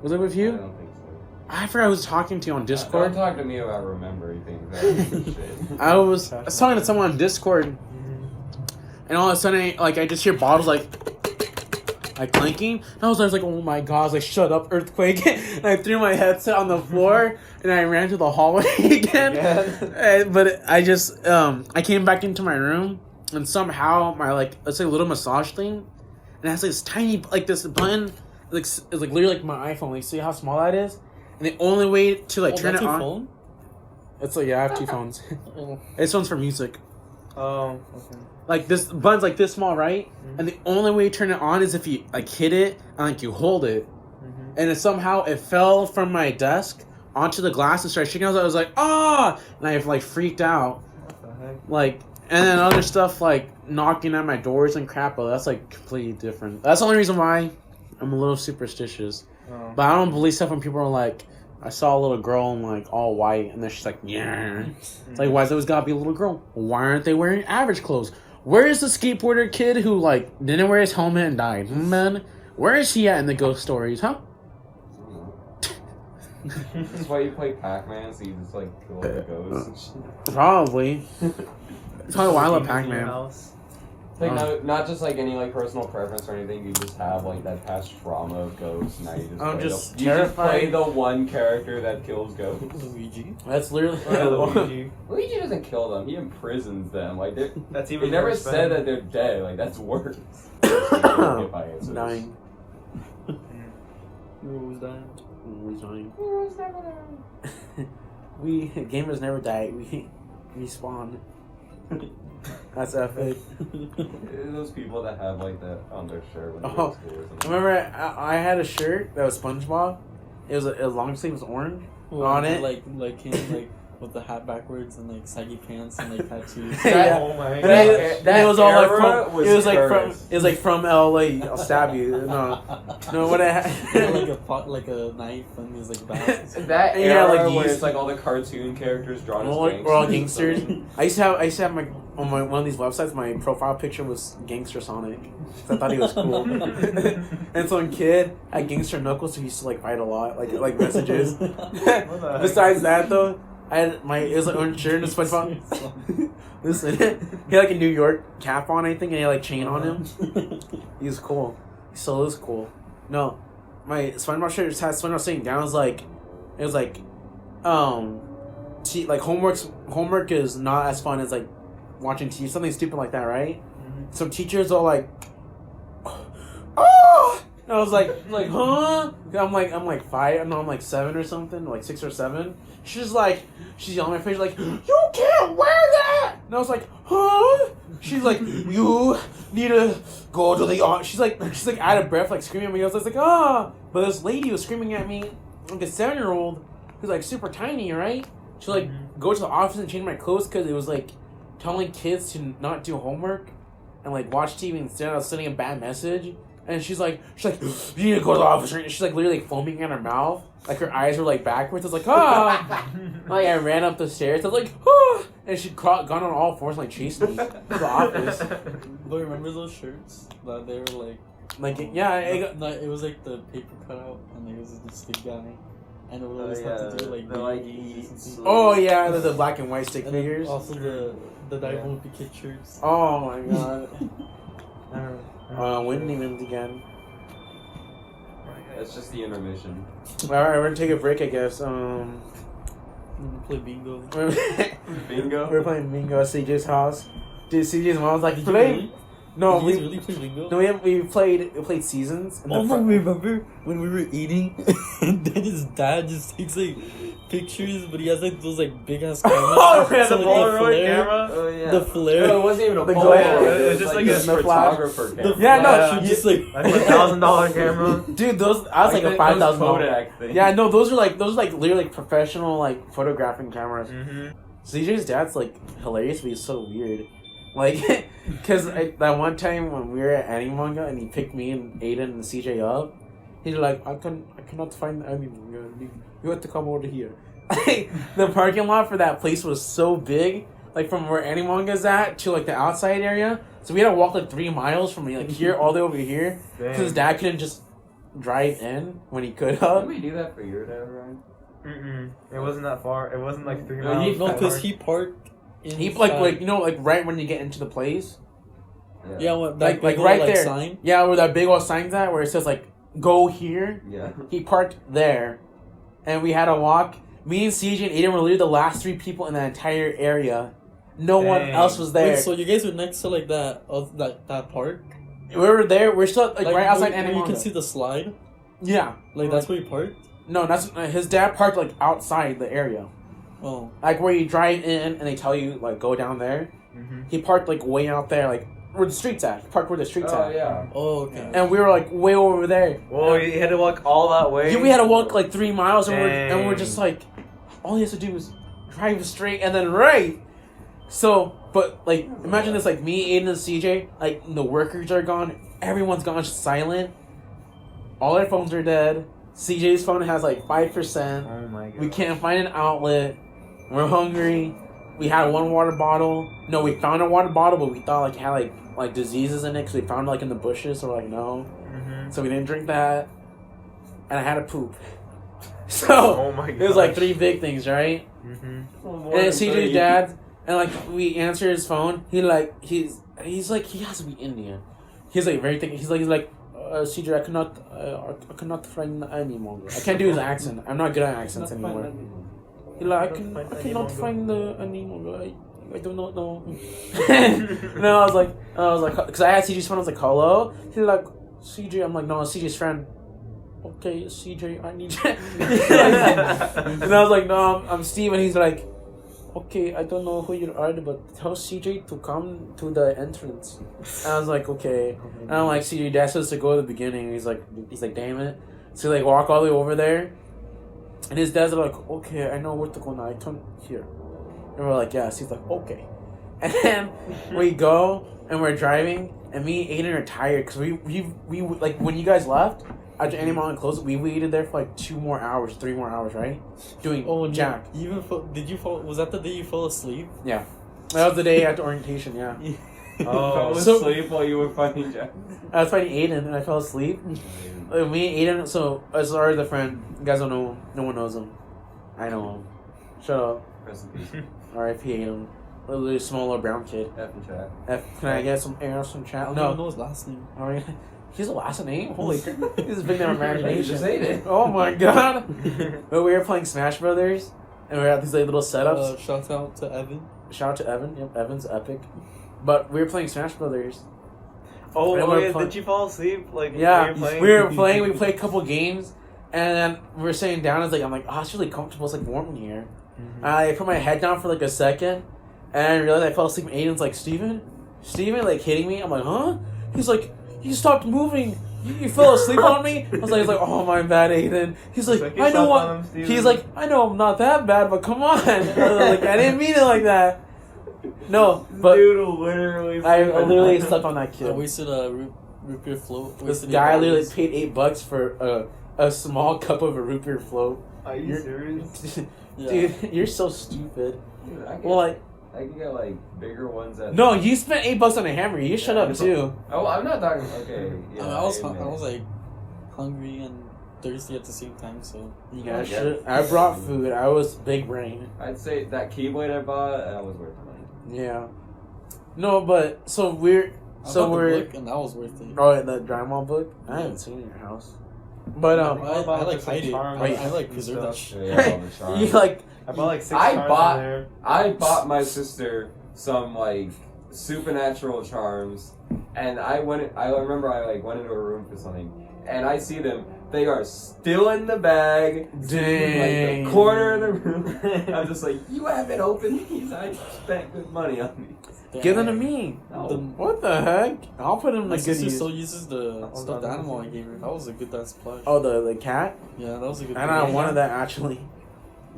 Was it with I you? don't think so. I forgot I was talking to you on Discord. Don't talk to me about remembering things. That shit. I was talking to someone on Discord, and all of a sudden, I just hear bottles like clanking. And I was like, oh my god! I was like, shut up, earthquake! And I threw my headset on the floor, and I ran to the hallway again. But I just I came back into my room, and somehow my let's say little massage thing, and it has like this tiny, like this button, like it's like literally like my iPhone. Like, see how small that is? And the only way to like turn it on. Phone? It's like, yeah, I have 2 phones. This one's for music. Oh, okay. Like this button's like this small, right? Mm-hmm. And the only way to turn it on is if you like hit it and like you hold it. Mm-hmm. And somehow it fell from my desk onto the glass and started shaking. I was like, ah! And I like freaked out. What the heck? Like, and then other stuff like knocking at my doors and crap, but that's like completely different. That's the only reason why I'm a little superstitious. Oh. But I don't believe stuff when people are like, I saw a little girl in like all white, and then she's like, yeah. It's like, why is it always gotta be a little girl? Why aren't they wearing average clothes? Where is the skateboarder kid who like didn't wear his helmet and died? Man, where is he at in the ghost stories, huh? That's why you play Pac-Man, so you just like kill all the ghosts and shit. Probably. That's probably why I love Pac-Man. Like not just like any like personal preference or anything. You just have like that past trauma of ghosts. Now you just I'm just play the one character that kills ghosts. Luigi. That's literally Luigi. Luigi doesn't kill them. He imprisons them. Like that's even. He never worse said than... that they're dead. Like that's worse. Dying. You're always dying. Always dying. Heroes never die. We gamers never die. We respawn. That's epic. Those people that have like that on their shirt when they're in school or something. Remember, I had a shirt that was SpongeBob. It was a long sleeve, was orange. On it, like him, like with the hat backwards and like saggy pants and like tattoos. Yeah. Oh my That god. it was all like era from. was It was like cursed. from. It was like from LA. I'll stab you. No, what I had. Like a pot, like a knife, and he's like bats. That Yeah, era like where these- it's like all the cartoon characters drawn as gangsters. We're all gangsters. I used to have my on my one of these websites. My profile picture was Gangster Sonic. So I thought he was cool. And some kid had Gangster Knuckles, so he used to like fight a lot, like messages. Besides that, though, I had it was like orange shirt and SpongeBob. Listen, he had like a New York cap on, I think, and he had like chain on him. He was cool. He still is cool. No, my SpongeBob shirt just had SpongeBob sitting down. It was like, like homework is not as fun as like watching TV, something stupid like that, right? Mm-hmm. Some teachers are like, oh, and I was like, huh? I'm like 5, no, I'm like 7 or something, like 6 or 7. She's yelling at my face like, you can't wear that. And I was like, huh? She's like, you need to go to the. She's like out of breath, like screaming at me. I was like, ah. But this lady was screaming at me, like a 7-year-old who's like super tiny, right? She like go to the office and change my clothes because it was like telling kids to not do homework and like watch TV instead. I was sending a bad message, and she's like, you need to go to the office. And she's like literally like foaming in her mouth, like her eyes were like backwards. I was like, ah. Like I ran up the stairs. I was like, ah. And she gone on all fours and like chased me to the office. But remember those shirts that they were like it was like the paper cutout, and there was this big guy. And it would always have to do oh yeah, the black and white stick and figures. Also the Diamond Kid shirts. Oh my god. Winning them again. That's just the intermission. Alright, we're gonna take a break, I guess. We play bingo. Bingo? We're playing bingo at CJ's house. Dude, CJ's mom was like, play. No, we really play bingo. No, we played Seasons. Oh no! Remember when we were eating, and then his dad just takes like pictures, but he has like those like big ass cameras. Oh yeah, so, the like, Polaroid camera. Oh yeah. The flare. No, it wasn't even a The Polaroid. glare. It was just like like a a photographer camera. Yeah, no, She just like $1,000 camera. dude, those I was like a $5,000 Kodak thing. Yeah, no, those are like literally like professional like photographing cameras. Mm-hmm. CJ's dad's like hilarious, but he's so weird. Like, cause that one time when we were at Animanga and he picked me and Aiden and CJ up, he's like, I cannot find Animanga. You have to come over here. The parking lot for that place was so big, like from where Animanga's at to like the outside area. So we had to walk like 3 miles from like here all the way over here, because his dad couldn't just drive in when he could have. Did we do that for your dad, Ryan? It wasn't that far. It wasn't like 3 No, miles. no, because he parked. He like you know like right when you get into the place. Yeah, what, like big right old, there. Sign? Yeah, where that big old sign's at, where it says like "Go here." Yeah. He parked there, and we had to walk. Me and CJ and Aiden were literally the last 3 people in that entire area. No one else was there. Wait, so you guys were next to like that park? We were there. We're still like right outside where you Animal. can see the slide. Yeah. Like that's where you parked. No, that's his dad parked like outside the area. Oh. Like where you drive in and they tell you like go down there. Mm-hmm. He parked like way out there, like where the street's at. He parked where the street's Oh at. yeah. Oh, okay. And we were like way over there. Whoa, you had to walk all that way? Yeah, we had to walk like 3 miles, and Dang. we're just like, all he has to do is drive straight and then right. So, but like, imagine this: like me, Aiden, and CJ. Like the workers are gone, everyone's gone, just silent. All their phones are dead. CJ's phone has like 5%. Oh my god. We can't find an outlet. We're hungry. We had one water bottle. No, we found a water bottle, but we thought like it had like diseases in it because we found it like in the bushes. So we're like, no. Mm-hmm. So we didn't drink that. And I had to poop. So Oh my god. it was like 3 big things, right? Mm-hmm. And then CJ's dad, and like we answer his phone. He's like he has to be Indian. He's like very thick. He's like CJ, I cannot find any longer. I can't do his accent. I'm not good at accents anymore. He's like I cannot find the any longer. I do not know. No, I was like, because I had CJ's phone. I was like, hello. He's like, CJ. I'm like, no, CJ's friend. Okay, CJ, I need you. And I was like, no, I'm Steve. And he's like, okay, I don't know who you are, but tell CJ to come to the entrance. And I was like, okay. And I'm like, CJ, Dad says to go at the beginning. He's like, damn it. So like walk all the way over there. And his dad's like, okay, I know where to go now. I turn here. And we're like, yes. He's like, okay. And then we go and we're driving, and me and Aiden are tired because we like when you guys left after Animal and closed, we waited there for like 3 more hours, right? Doing Jack. You even did you fall? Was that the day you fell asleep? Yeah, that was the day after orientation. Yeah, Oh, So- asleep while you were fighting Jack. I was fighting Aiden and I fell asleep. Me and Aiden. So as far as the friend, you guys don't know. No one knows him. I know him. Shut up. Rest in peace. R.I.P. Aiden. Little small little brown kid. F in chat. Can I get some air, some I chat? don't No. even know his last name. All right. He's a last name? Holy crap. This is big damn imagination. Just ate it. Oh my god. But we were playing Smash Brothers, and we were at these like, little setups. Shout out to Evan. Shout out to Evan. Yep, Evan's epic. But we were playing Smash Brothers. Oh, And oh we're yeah, play- did you fall asleep? Like, Yeah, when you were playing? we were playing. We played a couple games, and then we were sitting down. I'm like, oh, it's really comfortable. It's like warm in here. Mhm. I put my head down for like a second, and I realized I fell asleep. And Aiden's like, Steven, like hitting me. I'm like, huh? He's like, you stopped moving. You fell asleep on me. I was like, oh my bad, Aiden. He's like, Like, you I know slept what. on him, Steven. He's like, I know I'm not that bad, but come on. I was like, I didn't mean it like that. No, but Dude, literally. I literally slept on that I kid. wasted a root beer float. This Wasted guy $8. literally paid $8 for a small cup of a root beer float. Are you You're- serious? Yeah. Dude, you're so stupid. Dude, I Well, like, can get like bigger ones at. no, you spent $8 on a hamburger. You shut up too. Oh, I'm not talking. Okay. Yeah, I was admit. like hungry and thirsty at the same time, so Yeah, I brought food. I was big brain. I'd say that Keyblade I bought, that was worth the money. Yeah. No, but so we're I so bought the we're book and that was worth it. oh the drama book. I haven't seen it in your house, but I What about like just, like, hide it. charms I like and preserve that stuff? shit. Yeah, all the charms. you like I bought like 6 I charms bought- in there. I bought my sister some like supernatural charms, and I remember I like went into a room for something, and I see them. They are still in the bag, Dang. like the corner of the room. I'm just like, you haven't opened these. I spent good money on these. give them to me. No. What the heck? I'll put them in My the good sister use. still uses the stuffed animal I gave her. That was a good ass plush. Oh, the cat. Yeah, that was a good. And I wanted that actually.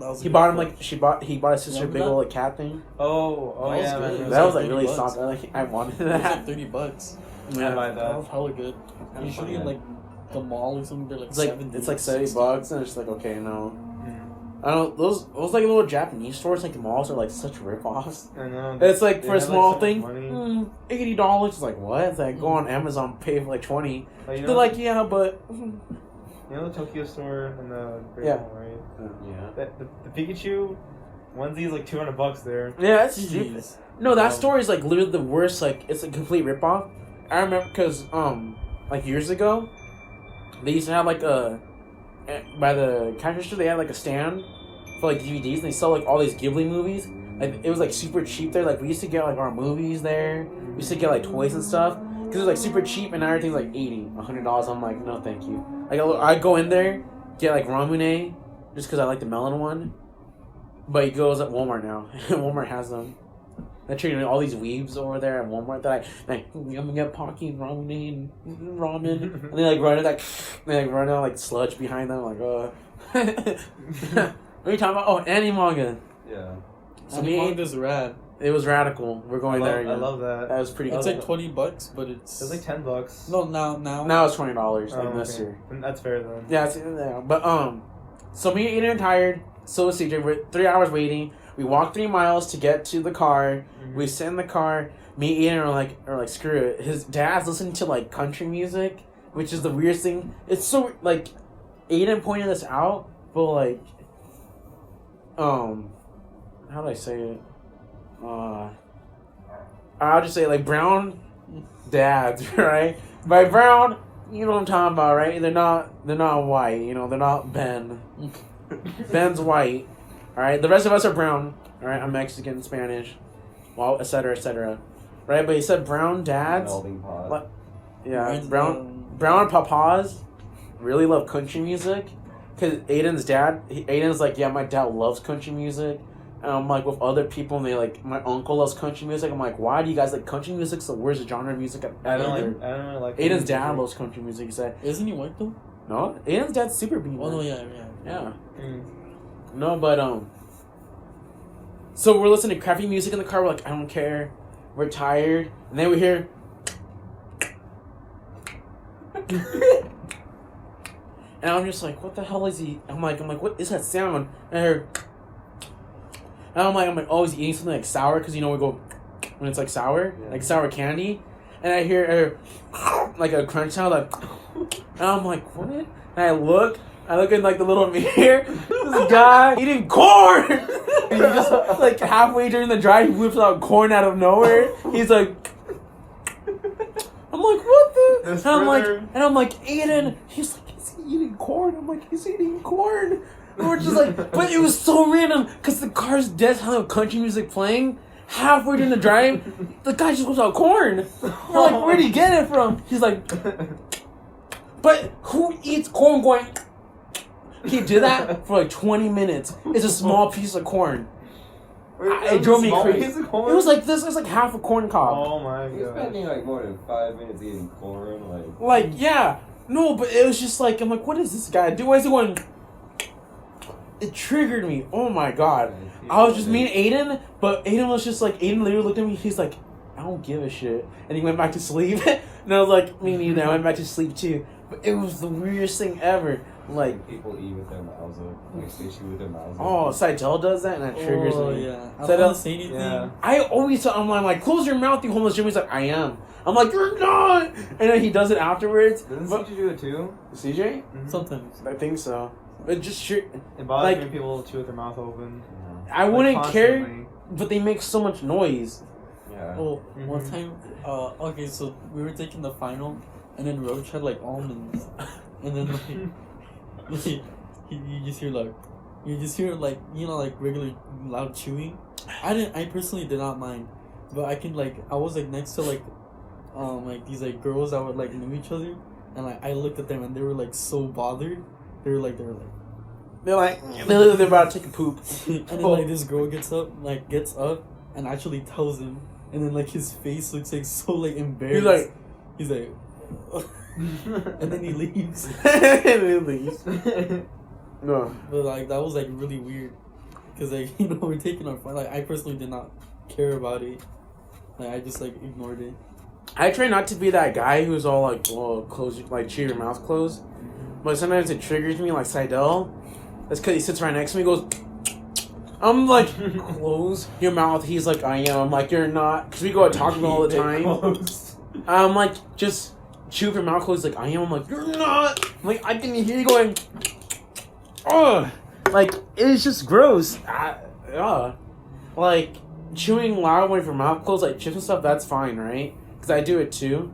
That was a He good bought him plush. he bought his sister a Remember big that? old like, cat thing. Oh, That was yeah, good. man. It was That was like like really $30. soft. I wanted It was that. like $30. I buy Yeah. That that. was hella good. Kinda Usually funny, in yeah. like the mall or something, they're like It's like 70, it's like $70, and it's like okay, no. Mm. I don't. Those like little Japanese stores, like the malls, are like such rip-offs. I know. It's like They for a have, like, small so much thing, money. $80. It's like what? It's like go on Amazon, pay for like $20. Like, you They're know, like yeah, but you know the Tokyo store and the Great Yeah. Mall, right? Yeah. The Pikachu onesie is like $200 there. yeah, it's stupid. Jeez. No, that store is like literally the worst. Like it's a complete rip-off. I remember because like years ago, they used to have like by the cash register they had like a stand for like DVDs, and they sell like all these Ghibli movies. Like it was like super cheap there. Like we used to get like our movies there. We used to get like toys and stuff. because it's like super cheap and everything's like $80, $100. I'm like, no, thank you. Like I go in there, get like ramune, just because I like the melon one. But it goes at Walmart now. Walmart has them. They're treating all these weebs over there at Walmart that I'm gonna get Pocky and ramen and ramen, and they like running they like running out like sludge behind them like what are you talking about? Oh, anime manga. Yeah. So Anime manga's rad. it was radical. We're going there again. I love that. That was pretty. It's cool. like $20, but it's It's like $10. no now. Now it's $20 like this okay. year. That's fair then. Yeah, but so me and Aiden are tired. So is CJ. We're 3 hours waiting. We walk 3 miles to get to the car. Mhm. We sit in the car. Me and Aiden are like screw it. His dad's listening to like country music, which is the weirdest thing. It's so like Aiden pointed this out, but like how do I say it? I'll just say like brown dads, right? By brown, you know what I'm talking about, right? They're not white, you know, they're not Ben. Ben's white. Alright, the rest of us are brown. Alright, I'm Mexican, Spanish, well, etc. Right? But he said brown dads. Melting pot. What? Yeah, Mine's, brown papas really love country music. Because Aiden's like, yeah, my dad loves country music. And I'm like, with other people, and they like, my uncle loves country music. I'm like, why do you guys like country music? It's the worst genre of music I've I ever don't heard. really like Aiden's dad loves country music. He said, Isn't he white though? no, Aiden's dad's super beamer. Oh no, yeah. Yeah. Mm. No, but so we're listening to crappy music in the car. We're like, I don't care. We're tired, and then we hear. And I'm just like, what the hell is he? I'm like, what is that sound? And I heard. And I'm like, oh, he's eating something like sour, because you know we go when it's like sour, Yeah. like sour candy. And I hear like a crunch sound, like, and I'm like, what? And I look in like the little mirror. This guy eating corn. He just like halfway during the drive, he whips out corn out of nowhere. He's like, I'm like, what the? This And brother- I'm like, Aiden. He's like, is he eating corn? I'm like, he's eating corn. And we're just like, but it was so random because the car's dead silent with country music playing. Halfway during the drive, the guy just whips out corn. We're like, where'd he get it from? He's like, but who eats corn going? He did that for like 20 minutes. It's a small piece of corn. It drove me crazy. It was like this. It was like half a corn cob. Oh my You're god. spending like more than 5 minutes eating corn, like. Like, yeah. No, but it was just like, I'm like, what is this guy doing? Why is he going? It triggered me. Oh my god. I was just me and Aiden, but Aiden was just like, Aiden literally looked at me, he's like, I don't give a shit. And he went back to sleep. And I was like, me neither. I went back to sleep too. But it was the weirdest thing ever. Like, People eat with their mouths open. Like, they chew with their mouths open. oh, Seidel does that, and that triggers Oh me. yeah. I So don't say anything. Yeah. I always tell him, I'm like, close your mouth, you homeless Jimmy. He's like, I am. I'm like, you're not. And then he does it afterwards. Doesn't But, CJ do it too? CJ? Sometimes. I think so. It just sure. It bothers Like- me when people chew with their mouth open. I Like, wouldn't care, constantly. but they make so much noise. Yeah. Oh, one Mhm. time, okay, so we were taking the final, and then Roach had like almonds, and then like, you just hear like, you know, like regular loud chewing. I personally did not mind, but I can like, I was like next to like these like girls that were like knew each other, and like I looked at them and they were like so bothered. They were like. They're about to take a poop. And then like this girl gets up and actually tells him, and then like his face looks like so like embarrassed. He's like, and then he leaves. It leaves. No. But like that was like really weird, cause like you know we're taking our fun. Like I personally did not care about it. Like I just like ignored it. I try not to be that guy who's all like, "Oh, chew your mouth closed." But sometimes it triggers me, like Seidel. That's because he sits right next to me. Goes, I'm like, close your mouth. He's like, I am. I'm like, you're not. Because we go out talking all the time. I'm like, just chew your mouth closed. Like, I am. I'm like, you're not. I'm like, I can hear you going. Oh, like it's just gross. Like chewing loud when your mouth closed, like chips and stuff. That's fine, right? Because I do it too.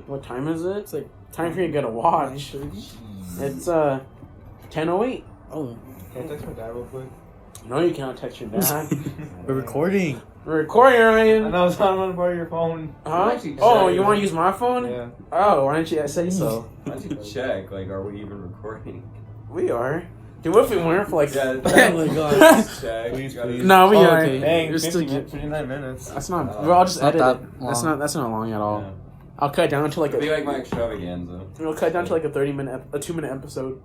What time is it? It's like time for you to get a watch. 9:30? It's 10:08. Oh, Can I text my dad real quick? No, you cannot text your dad. We're recording. We're recording, I Ryan. know it's not on part of your phone. Huh? Actually, Oh, check. you want to use my phone? Yeah. Oh, why didn't you say so? Why don't you check? Like, are we even recording? We are. Dude, what if we weren't for like... Yeah, Oh my god. Check. Please, Gotta- please. No, we Oh, are. okay. Dang, You're still 59 minutes. That's not. Uh, Well, I'll just it's not edit that it. That's long. not long at all. Yeah. I'll cut it down to like It'll be a. like my extravaganza. We'll cut it down to like a 2-minute episode.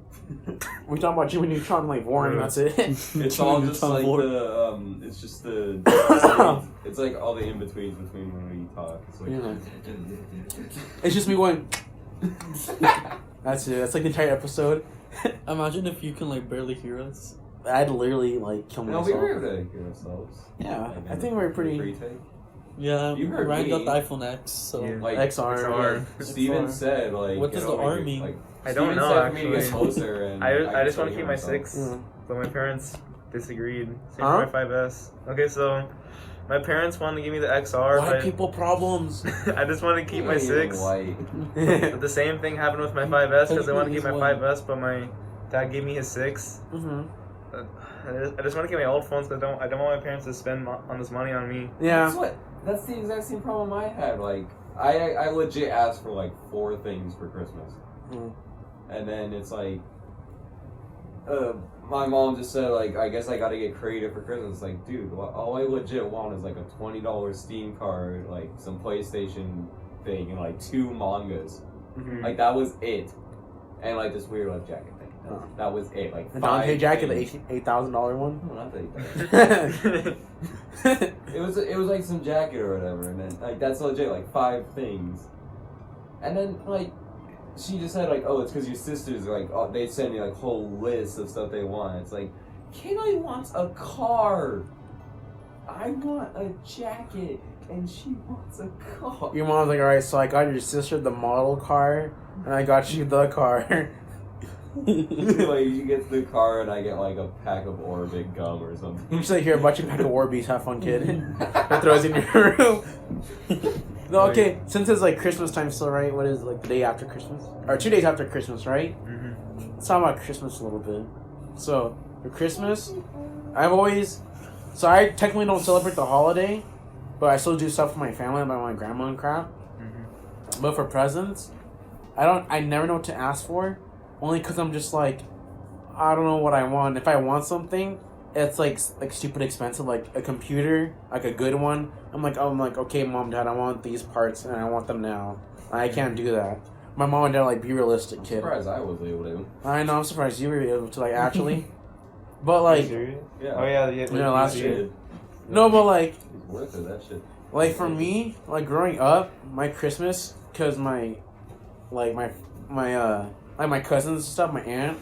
We talking about Jimmy Neutron like Warren. That's it. It's all just Tom like Ford. the it's just the it's like all the in betweens between when we talk. It's like Yeah. It's just me going. That's it. That's like the entire episode. Imagine if you can like barely hear us. I'd literally like kill no, myself. we were able to hear ourselves. Yeah, Like, I think we're pretty. retake. Yeah, You heard Ryan me. got the iPhone X, so Yeah. Like XR. Steven XR. said, like What does you know, the like, R mean? Like, I don't Steven know, said for me to get actually. closer, and I just want to to keep my 6, Yeah. but my parents disagreed. Same Huh? for my 5S. Okay, so my parents wanted to give me the XR, White but people problems. I just wanted to keep my 6. White. But the same thing happened with my 5S because I wanted to keep my Technically, he's 5S, but my dad gave me his 6. hmm I just want to keep my old phones because I don't want my parents to spend on this money on me. Yeah. That's the exact same problem I had. Like, I legit asked for like 4 things for Christmas, Mm. and then it's like, my mom just said like, I guess I gotta get creative for Christmas. It's like, dude, all I legit want is like a $20 Steam card, like some PlayStation thing, and like 2 mangas. Mhm. Like that was it, and like this weird like jacket thing. That was it. Like The 5 Dante jacket, the things. $8,000 one. No, not that. It was like some jacket or whatever, and then like that's legit like 5 things, and then like she just said like, oh, it's because your sisters like they send me like whole lists of stuff they want. It's like, Kaylee wants a car, I want a jacket, and she wants a car. Your mom's like, alright, so I got your sister the model car, and I got you the car. Like you get the car, and I get like a pack of Orbit gum or something. You just like, here, a bunch of pack of Warbies, have fun, kid. And throws it in your room. No, okay, since it's like Christmas time still, right? What is it, like the day after Christmas? Or 2 days after Christmas, right? Mhm. Let's talk about Christmas a little bit. So, for Christmas, so I technically don't celebrate the holiday, but I still do stuff for my family and my grandma and crap. Mhm. But for presents, I never know what to ask for, only because I'm just like, I don't know what I want. If I want something, it's like stupid expensive, like a computer, like a good one. I'm like, okay, mom, dad, I want these parts and I want them now. I can't do that. My mom and dad are like, be realistic, I'm kid. surprised I was able to. I know, I'm surprised you were able to, like, actually. But, like, Serious? Yeah. Oh yeah, Yeah, last year. Shit. no, but, like, It's worth it. That shit. like, for me, like, growing up, my Christmas, because my cousins and stuff, my aunt,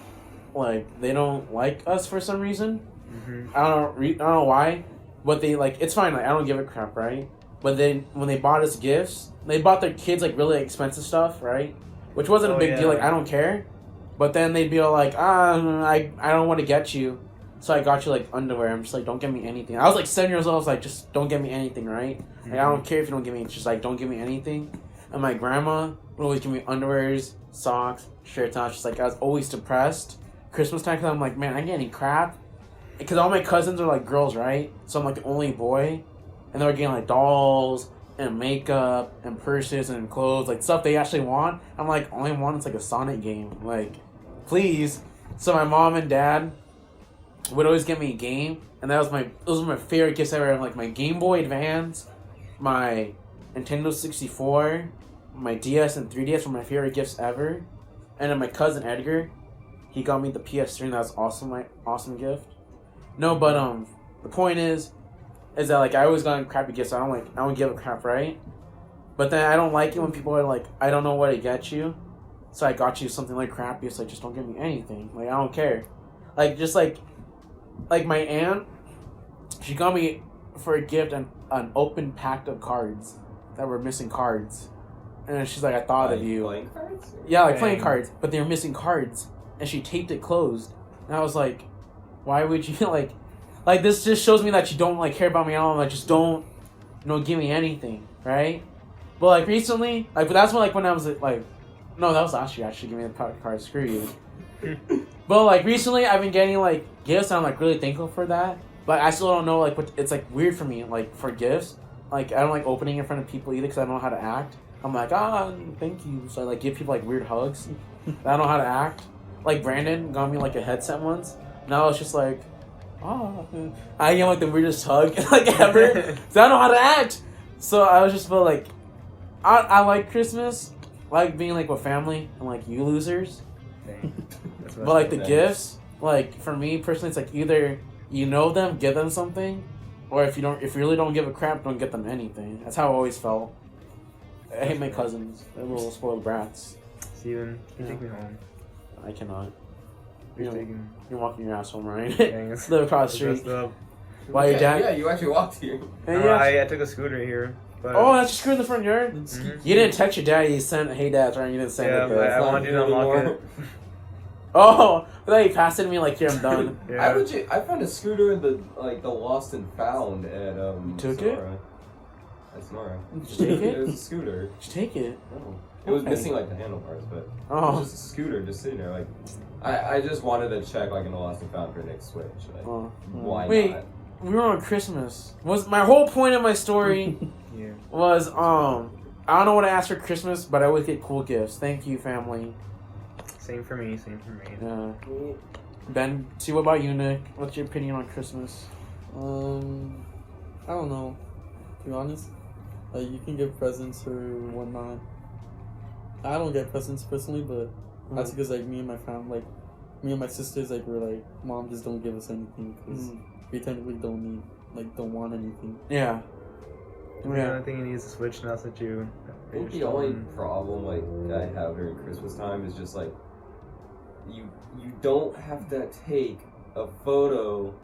like, they don't like us for some reason. Mhm. I don't know why, but they, like, it's fine, like, I don't give a crap, right? But then, when they bought us gifts, they bought their kids, like, really expensive stuff, right? Which wasn't a Oh, big deal, yeah. like, I don't care. But then they'd be all like, I don't want to get you. So I got you, like, underwear. I'm just like, don't get me anything. I was, like, 7 years old. I was like, just don't get me anything, right? Like, I don't care if you don't give me. It's just, like, don't give me anything. And my grandma would always give me underwears, socks, shirts. And I was just, like, I was always depressed. Christmas time, because I'm like, man, I ain't getting crap. Because all my cousins are, like, girls, right? So I'm, like, the only boy. And they were getting, like, dolls and makeup and purses and clothes. Like, stuff they actually want. I'm like, all I want is, like, a Sonic game. Like, please. So my mom and dad would always get me a game, and those were my favorite gifts ever. Like my Game Boy Advance, my Nintendo 64, my DS and 3DS were my favorite gifts ever. And then my cousin Edgar, he got me the PS3, and that was awesome gift. No, but the point is that like I always got crappy gifts. So I don't give a crap, right? But then I don't like it when people are like, I don't know what to get you, so I got you something like crappy. It's like, just don't give me anything. Like, I don't care. Like, just like my aunt, she got me for a gift an open pack of cards that were missing cards. And then she's like, I thought of you. Playing cards? Yeah, like playing Dang. cards, but they were missing cards. And she taped it closed. And I was like, why would you, like this just shows me that you don't, like, care about me at all. Like, just don't, give me anything, right? But, like, recently, like, but that's when I was, like, no, that was last year, actually, give me the pack of cards, screw you. But like recently, I've been getting like gifts, and I'm like really thankful for that. But I still don't know like what it's like weird for me like for gifts. Like I don't like opening in front of people either because I don't know how to act. I'm like thank you. So I like give people like weird hugs. I don't know how to act. Like Brandon got me like a headset once. Now it's just like I get like the weirdest hug like ever. So I don't know how to act. So I was just felt like I like Christmas, I like being like with family and like you losers. But like the gifts, like for me personally, it's like either you know them, give them something, or if you really don't give a crap, don't get them anything. That's how I always felt. I hate my cousins. They're little spoiled brats. Steven, you take me home. I cannot. You're walking your ass home, right? Dang, Live across the street. Why you Jack? Yeah, you actually walked here. I took a scooter here. But oh, that's your scooter in the front yard? Mm-hmm. You didn't text your dad, you sent, hey dad, right? You didn't send it. I wanted to unlock it. Oh, I thought you passed it to me like, here, I'm done. Yeah. I found a scooter in the lost and found at Took Sonora. At Sonora. Did you take it? It was a scooter. Did you take it? No. It was missing like the handlebars, but it was just a scooter just sitting there. Like I just wanted to check like in the lost and found for next Switch. Like why Wait, not? we were on Christmas. Was my whole point of my story was I don't know what I asked for Christmas, but I always get cool gifts. Thank you, family. Same for me. Yeah. Ben, see what about you, Nick? What's your opinion on Christmas? I don't know. To be honest, like you can give presents or whatnot. I don't get presents personally, but that's because like me and my family, like me and my sisters, like we're like, Mom, just don't give us anything because we technically don't want anything. Yeah. The only thing you need is a Switch, and that's what you. I think the only problem like I have during Christmas time is just like you don't have to take a photo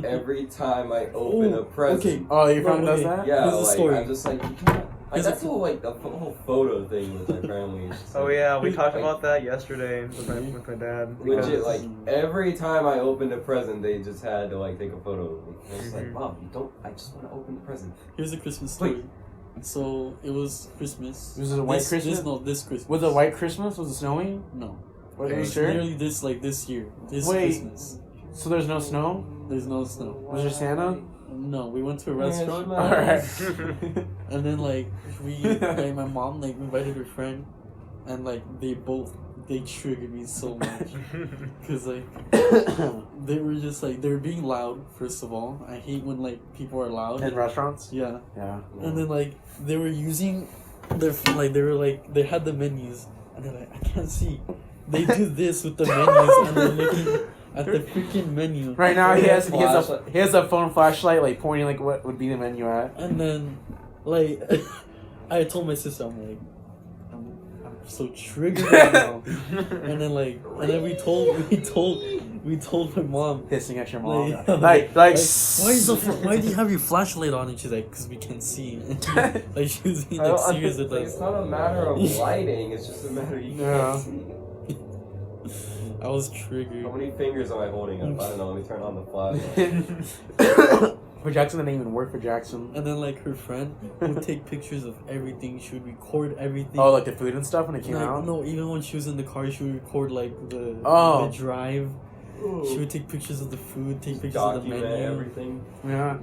every time I open a present. Okay. Oh, your family does that? Yeah, Here's the like story. I'm just like you can't. Like, that's the whole photo thing with my family. It's just, Oh yeah, we talked about that yesterday with my dad. Legit, like every time I opened a present, they just had to like take a photo of me. I was like, Mom, you don't. I just want to open the present. Here's a Christmas story. So it was Christmas. Was it a white Christmas? This Christmas. Was it white Christmas? Was it snowing? No. Are you It's sure? literally this year. This Wait. Christmas. So there's no snow? There's no snow. Was there Santa? No, we went to a restaurant. Alright. And then like like my mom like invited her friend, and like they triggered me so much because like they were just like they were being loud. First of all, I hate when like people are loud In restaurants? Yeah. Yeah. And then like they were using their they had the menus, and they're like, I can't see. They do this with the menus, and they're looking at the freaking menu. Right now he has a phone flashlight like pointing like what would be the menu at. And then like I told my sister, I'm like, I'm so triggered right now. And then we told my mom, Pissing at your mom. Like, like why do you have your flashlight on? And she's like, because we can't see. Like she was being like serious with us. It's not a matter of lighting. It's just a matter you can't see. I was triggered. How many fingers am I holding up? I don't know. Let me turn on the flashlight. For Jackson, that didn't even work for Jackson. And then like her friend would take pictures of everything. She would record everything. Oh, like the food and stuff when it came out? No, even when she was in the car, she would record like the drive. She would take pictures of the food, take pictures of the menu. Everything. Yeah.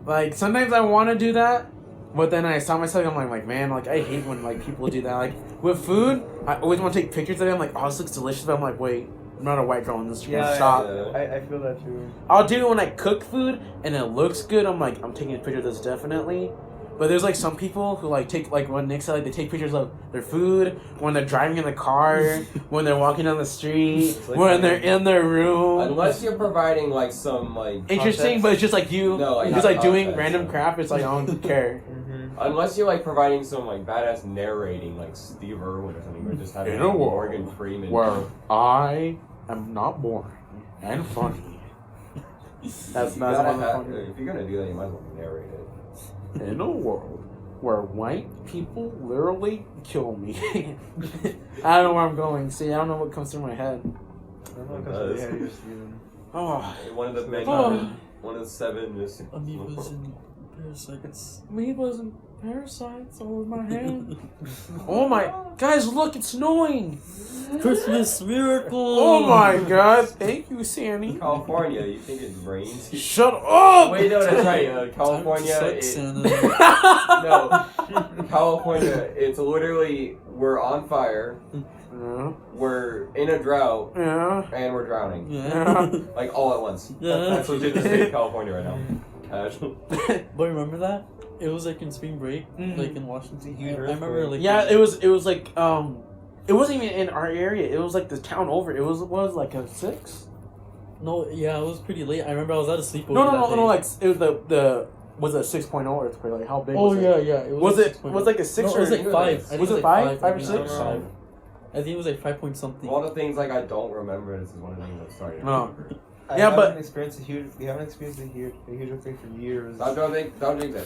Like sometimes I want to do that, but then I saw myself. I'm like, man, like I hate when like people do that. Like with food, I always want to take pictures of it. I'm like, oh, this looks delicious. But I'm like, wait, I'm not a white girl in this shop. I feel that too. I'll do it when I cook food and it looks good. I'm like, I'm taking a picture of this definitely. But there's like some people who like take like what Nick said, like they take pictures of their food when they're driving in the car, when they're walking down the street, like when they're in their room. Unless you're providing like some like interesting, context. but it's just like you. No, like, it's just like not doing context, random no. crap. It's like I don't care. Unless you're like providing some like badass narrating like Steve Irwin or something, or just having In a like, world Morgan Freeman. Where I am not boring and funny. That's not funny. If you're gonna do that, you might as well narrate it. In a world where white people literally kill me. I don't know where I'm going. See, I don't know what comes through my head. Oh, One of the many, one of the 7 is Amoebas and parasites. amoebas and parasites all over my hand. Oh my, guys, look, it's snowing. Christmas miracle. Oh my god! Thank you, Sandy. California, you think it rains? Shut up! Wait, no, that's right. California. No, California. It's literally we're on fire. Yeah. We're in a drought. Yeah. And we're drowning. Yeah. Like all at once. Yeah. That's legit the state of California right now. Casual. But remember that? It was like in spring break, like in Washington. I remember like yeah, it was like it wasn't even in our area. It was like the town over. It was like a 6. No, yeah, it was pretty late. I remember I was at a sleepover. No, like it was the was it a 6.0 earthquake? Like how big? Oh was yeah, it? yeah. It Was like it was like a 6 no, or it was like 5. Was it 5? 5 or I 6? think I think it was like 5 point something. All the things like I don't remember. This is one of the things that started. No. I Yeah, but haven't experienced a huge earthquake for years. Don't think that.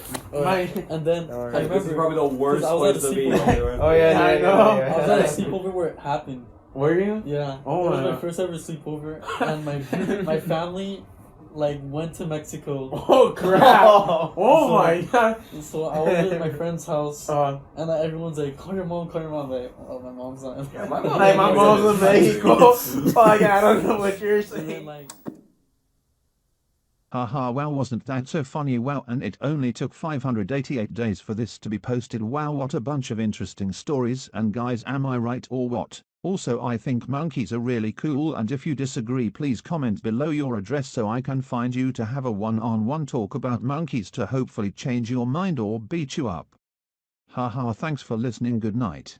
And then I This is remember probably the worst I was at place a to be. sleepover. Oh yeah, I know. I was at a sleepover where it happened. Were you? Yeah. Oh, it was yeah. my first ever sleepover, and my family like went to Mexico. Oh crap! Oh my god! So I was at my friend's house, And everyone's like, "Call your mom, call your mom." Like, oh, my mom's not. Yeah, my mom's in Mexico. Like I don't know what you're And saying. then, like, Haha, well, wasn't that so funny? Wow, and it only took 588 days for this to be posted. Wow, what a bunch of interesting stories. And guys, am I right or what? Also, I think monkeys are really cool, and if you disagree, please comment below your address so I can find you to have a one-on-one talk about monkeys to hopefully change your mind or beat you up. Haha, thanks for listening. Good night.